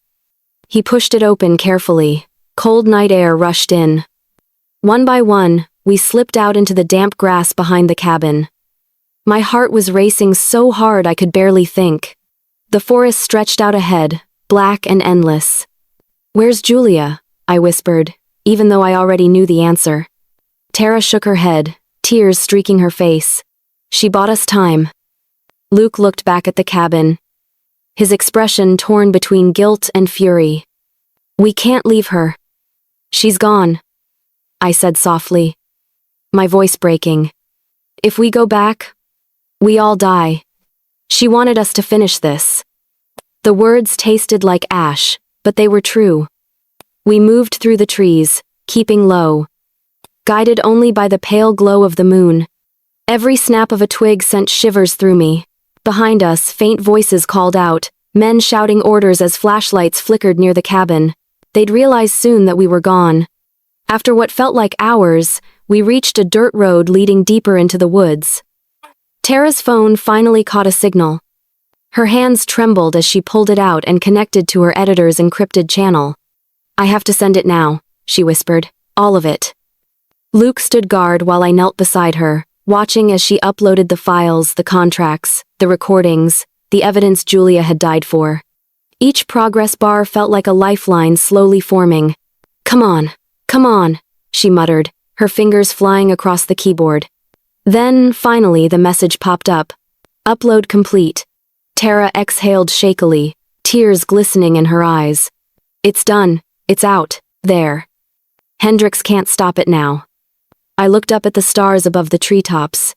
He pushed it open carefully. Cold night air rushed in. One by one, we slipped out into the damp grass behind the cabin. My heart was racing so hard I could barely think. The forest stretched out ahead, black and endless. "Where's Julia?" I whispered, even though I already knew the answer. Tara shook her head, tears streaking her face. "She bought us time." Luke looked back at the cabin, his expression torn between guilt and fury. "We can't leave her. She's gone," I said softly, my voice breaking. "If we go back, we all die. She wanted us to finish this." The words tasted like ash, but they were true. We moved through the trees, keeping low, guided only by the pale glow of the moon. Every snap of a twig sent shivers through me. Behind us, faint voices called out, men shouting orders as flashlights flickered near the cabin. They'd realize soon that we were gone. After what felt like hours, we reached a dirt road leading deeper into the woods. Tara's phone finally caught a signal. Her hands trembled as she pulled it out and connected to her editor's encrypted channel. "I have to send it now," she whispered. "All of it." Luke stood guard while I knelt beside her, watching as she uploaded the files, the contracts, the recordings, the evidence Julia had died for. Each progress bar felt like a lifeline slowly forming. Come on," she muttered, her fingers flying across the keyboard. Then, finally, the message popped up. "Upload complete." Tara exhaled shakily, tears glistening in her eyes. "It's done. It's out. There. Hendrix can't stop it now." I looked up at the stars above the treetops.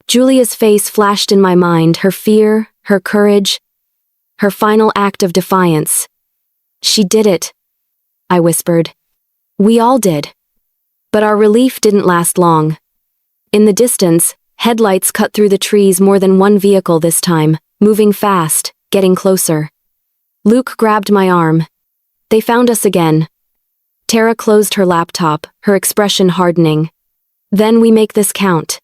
Julia's face flashed in my mind, her fear, her courage, her final act of defiance. "She did it," I whispered. "We all did." But our relief didn't last long. In the distance, headlights cut through the trees, more than one vehicle this time, moving fast, getting closer. Luke grabbed my arm. "They found us again." Tara closed her laptop, her expression hardening. "Then we make this count.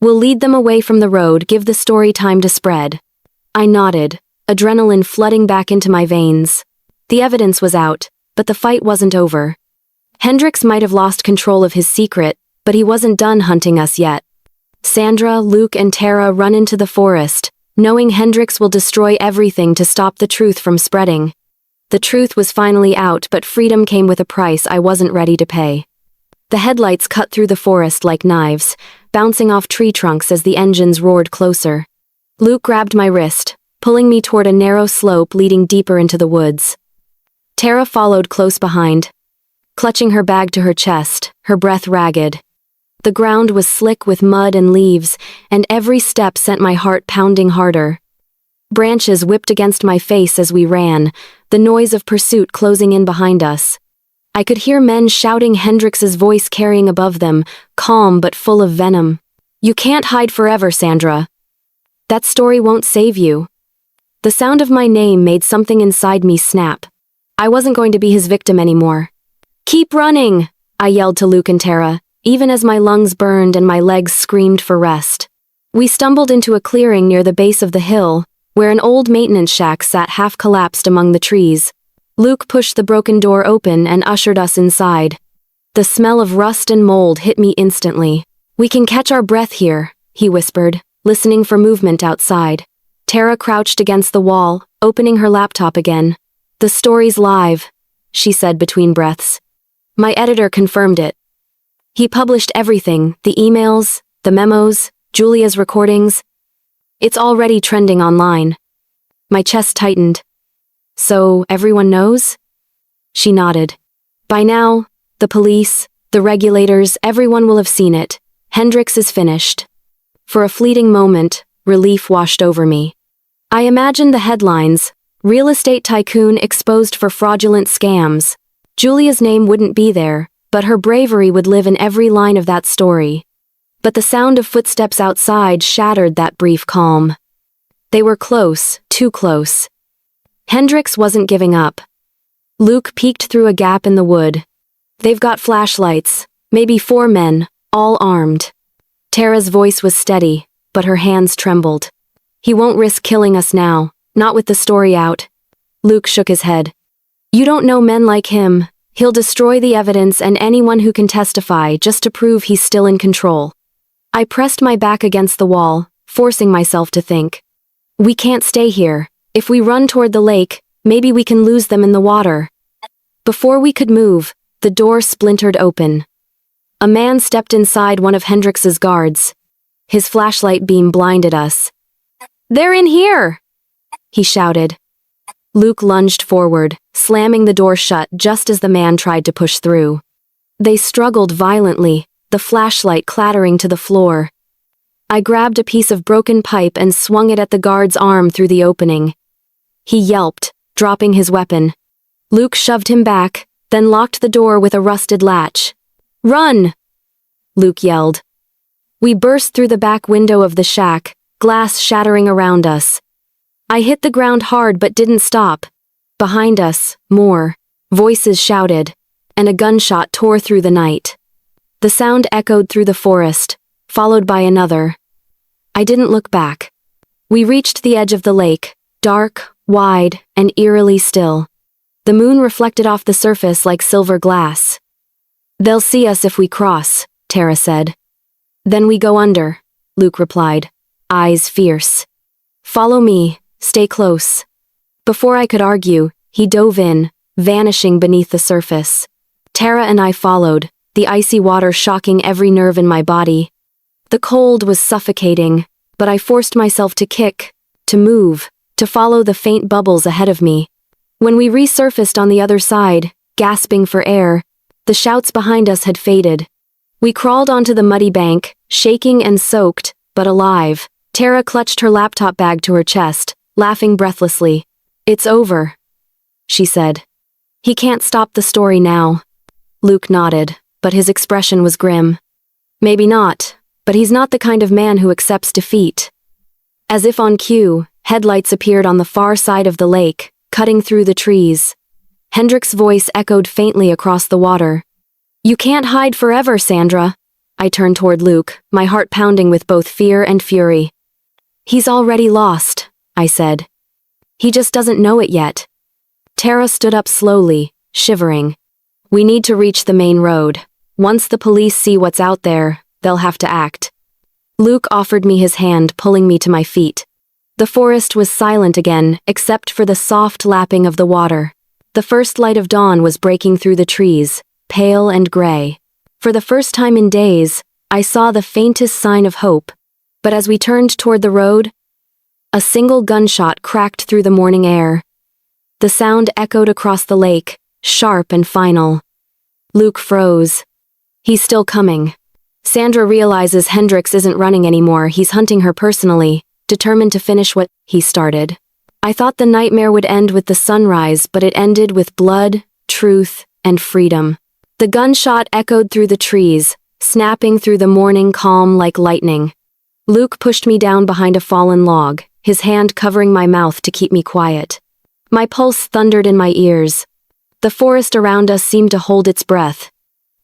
We'll lead them away from the road, give the story time to spread." I nodded, adrenaline flooding back into my veins. The evidence was out, but the fight wasn't over. Hendrix might have lost control of his secret, but he wasn't done hunting us yet. Sandra, Luke, and Tara run into the forest, knowing Hendrix will destroy everything to stop the truth from spreading. The truth was finally out, but freedom came with a price I wasn't ready to pay. The headlights cut through the forest like knives, bouncing off tree trunks as the engines roared closer. Luke grabbed my wrist, pulling me toward a narrow slope leading deeper into the woods. Tara followed close behind, clutching her bag to her chest, her breath ragged. The ground was slick with mud and leaves, and every step sent my heart pounding harder. Branches whipped against my face as we ran, the noise of pursuit closing in behind us. I could hear men shouting, Hendrix's voice carrying above them, calm but full of venom. "You can't hide forever, Sandra. That story won't save you." The sound of my name made something inside me snap. I wasn't going to be his victim anymore. "Keep running!" I yelled to Luke and Tara, even as my lungs burned and my legs screamed for rest. We stumbled into a clearing near the base of the hill, where an old maintenance shack sat half-collapsed among the trees. Luke pushed the broken door open and ushered us inside. The smell of rust and mold hit me instantly. "We can catch our breath here," he whispered, listening for movement outside. Tara crouched against the wall, opening her laptop again. "The story's live," she said between breaths. My editor confirmed it. He published everything, the emails, the memos, Julia's recordings. It's already trending online. My chest tightened. "So, everyone knows?" She nodded. "By now, the police, the regulators, everyone will have seen it. Hendrix is finished." For a fleeting moment, relief washed over me. I imagined the headlines: "Real estate tycoon exposed for fraudulent scams." Julia's name wouldn't be there, but her bravery would live in every line of that story. But the sound of footsteps outside shattered that brief calm. They were close, too close. Hendrix wasn't giving up. Luke peeked through a gap in the wood. "They've got flashlights, maybe 4 men, all armed." Tara's voice was steady, but her hands trembled. He won't risk killing us now, not with the story out. Luke shook his head. You don't know men like him. He'll destroy the evidence and anyone who can testify just to prove he's still in control. I pressed my back against the wall, forcing myself to think. We can't stay here. If we run toward the lake, maybe we can lose them in the water. Before we could move, the door splintered open. A man stepped inside one of Hendrix's guards. His flashlight beam blinded us. They're in here! He shouted. Luke lunged forward, slamming the door shut just as the man tried to push through. They struggled violently, the flashlight clattering to the floor. I grabbed a piece of broken pipe and swung it at the guard's arm through the opening. He yelped, dropping his weapon. Luke shoved him back, then locked the door with a rusted latch. Run! Luke yelled. We burst through the back window of the shack, glass shattering around us. I hit the ground hard but didn't stop. Behind us, more. Voices shouted, and a gunshot tore through the night. The sound echoed through the forest, followed by another. I didn't look back. We reached the edge of the lake, dark, wide, and eerily still. The moon reflected off the surface like silver glass. They'll see us if we cross, Tara said. Then we go under, Luke replied, eyes fierce. Follow me. Stay close. Before I could argue, he dove in, vanishing beneath the surface. Tara and I followed, the icy water shocking every nerve in my body. The cold was suffocating, but I forced myself to kick, to move, to follow the faint bubbles ahead of me. When we resurfaced on the other side, gasping for air, the shouts behind us had faded. We crawled onto the muddy bank, shaking and soaked, but alive. Tara clutched her laptop bag to her chest, laughing breathlessly. It's over, she said. He can't stop the story now. Luke nodded, but his expression was grim. Maybe not, but he's not the kind of man who accepts defeat. As if on cue, headlights appeared on the far side of the lake, cutting through the trees. Hendrix's voice echoed faintly across the water. You can't hide forever, Sandra. I turned toward Luke, my heart pounding with both fear and fury. He's already lost, I said. He just doesn't know it yet. Tara stood up slowly, shivering. We need to reach the main road. Once the police see what's out there, they'll have to act. Luke offered me his hand, pulling me to my feet. The forest was silent again, except for the soft lapping of the water. The first light of dawn was breaking through the trees, pale and gray. For the first time in days, I saw the faintest sign of hope. But as we turned toward the road, a single gunshot cracked through the morning air. The sound echoed across the lake, sharp and final. Luke froze. He's still coming. Sandra realizes Hendrix isn't running anymore, he's hunting her personally, determined to finish what he started. I thought the nightmare would end with the sunrise, but it ended with blood, truth, and freedom. The gunshot echoed through the trees, snapping through the morning calm like lightning. Luke pushed me down behind a fallen log, his hand covering my mouth to keep me quiet. My pulse thundered in my ears. The forest around us seemed to hold its breath.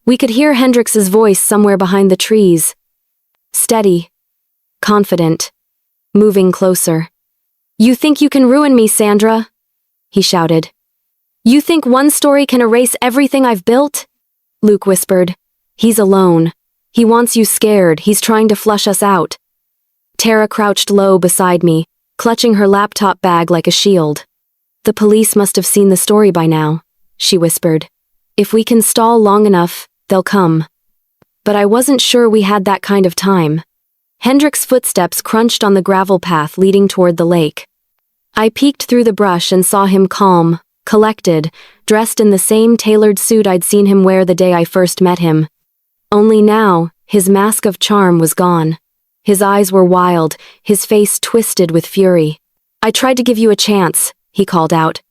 We could hear Hendrix's voice somewhere behind the trees. Steady. Confident. Moving closer. You think you can ruin me, Sandra? He shouted. You think one story can erase everything I've built? Luke whispered. He's alone. He wants you scared, he's trying to flush us out. Tara crouched low beside me, clutching her laptop bag like a shield. The police must have seen the story by now, she whispered. If we can stall long enough, they'll come. But I wasn't sure we had that kind of time. Hendrix's footsteps crunched on the gravel path leading toward the lake. I peeked through the brush and saw him calm, collected, dressed in the same tailored suit I'd seen him wear the day I first met him. Only now, his mask of charm was gone. His eyes were wild, his face twisted with fury. I tried to give you a chance, he called out.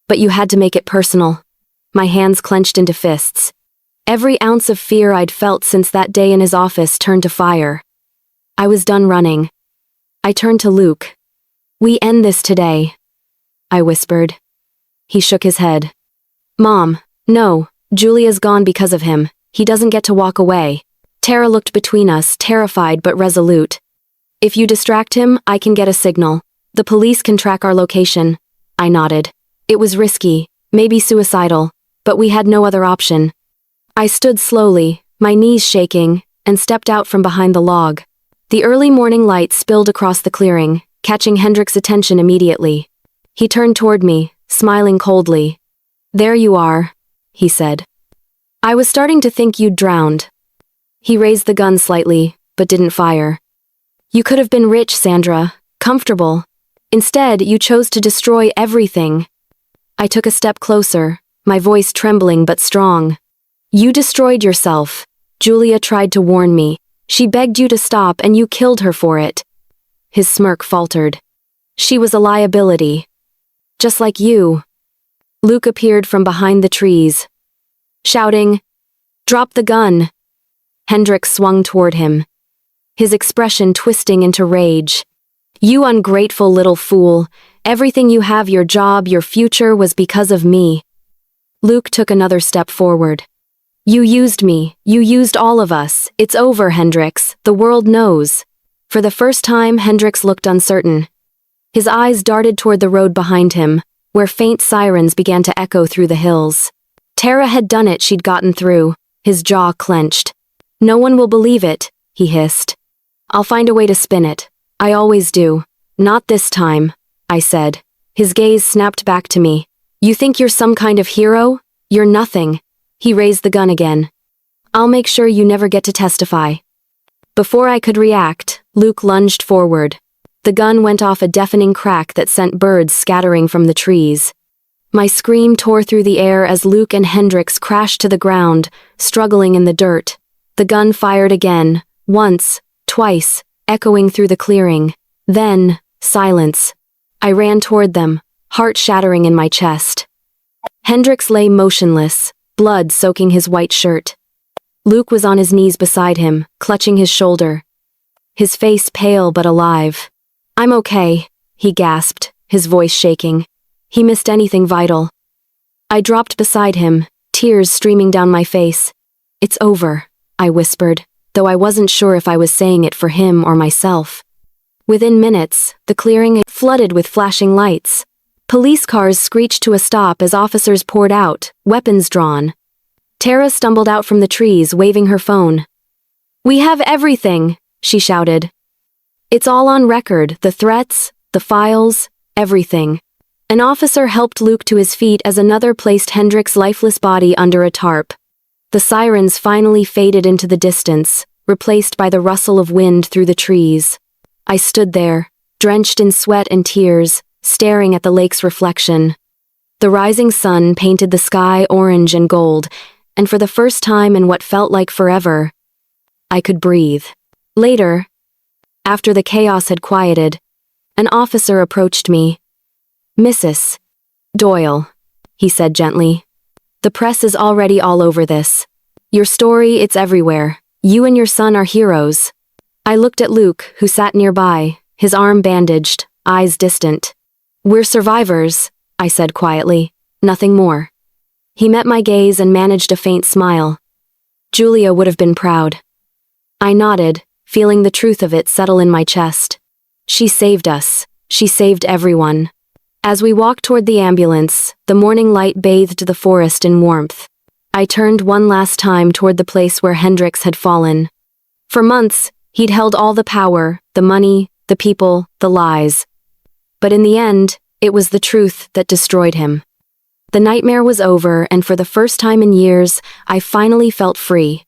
But you had to make it personal. My hands clenched into fists. Every ounce of fear I'd felt since that day in his office turned to fire. I was done running. I turned to Luke. We end this today, I whispered. He shook his head. Mom, no, Julia's gone because of him. He doesn't get to walk away. Tara looked between us, terrified but resolute. If you distract him, I can get a signal. The police can track our location. I nodded. It was risky, maybe suicidal, but we had no other option. I stood slowly, my knees shaking, and stepped out from behind the log. The early morning light spilled across the clearing, catching Hendrik's attention immediately. He turned toward me, smiling coldly. "There you are," he said. "I was starting to think you'd drowned." He raised the gun slightly, but didn't fire. "You could have been rich, Sandra, comfortable. Instead, you chose to destroy everything." I took a step closer, my voice trembling but strong. "You destroyed yourself. Julia tried to warn me. She begged you to stop and you killed her for it." His smirk faltered. "She was a liability. Just like you." Luke appeared from behind the trees, shouting, "Drop the gun!" Hendrik swung toward him, his expression twisting into rage. "You ungrateful little fool. Everything you have, your job, your future, was because of me." Luke took another step forward. "You used me. You used all of us. It's over, Hendrix. The world knows." For the first time, Hendrix looked uncertain. His eyes darted toward the road behind him, where faint sirens began to echo through the hills. Tara had done it, she'd gotten through. His jaw clenched. "No one will believe it," he hissed. "I'll find a way to spin it. I always do. Not this time," I said. His gaze snapped back to me. "You think you're some kind of hero? You're nothing." He raised the gun again. "I'll make sure you never get to testify." Before I could react, Luke lunged forward. The gun went off a deafening crack that sent birds scattering from the trees. My scream tore through the air as Luke and Hendrix crashed to the ground, struggling in the dirt. The gun fired again, once, twice, echoing through the clearing. Then, silence. I ran toward them, heart shattering in my chest. Hendrix lay motionless, blood soaking his white shirt. Luke was on his knees beside him, clutching his shoulder. His face pale but alive. "I'm okay," he gasped, his voice shaking. He missed anything vital. I dropped beside him, tears streaming down my face. "It's over," I whispered, though I wasn't sure if I was saying it for him or myself. Within minutes, the clearing flooded with flashing lights. Police cars screeched to a stop as officers poured out, weapons drawn. Tara stumbled out from the trees, waving her phone. "We have everything," she shouted. "It's all on record, the threats, the files, everything." An officer helped Luke to his feet as another placed Hendrik's lifeless body under a tarp. The sirens finally faded into the distance, replaced by the rustle of wind through the trees. I stood there, drenched in sweat and tears, staring at the lake's reflection. The rising sun painted the sky orange and gold, and for the first time in what felt like forever, I could breathe. Later, after the chaos had quieted, an officer approached me. "Mrs. Doyle," he said gently. "The press is already all over this. Your story, it's everywhere. You and your son are heroes." I looked at Luke, who sat nearby, his arm bandaged, eyes distant. "We're survivors," I said quietly. "Nothing more." He met my gaze and managed a faint smile. "Julia would have been proud." I nodded, feeling the truth of it settle in my chest. She saved us. She saved everyone. As we walked toward the ambulance, the morning light bathed the forest in warmth. I turned one last time toward the place where Hendrix had fallen. For months, he'd held all the power, the money, the people, the lies. But in the end, it was the truth that destroyed him. The nightmare was over, and for the first time in years, I finally felt free.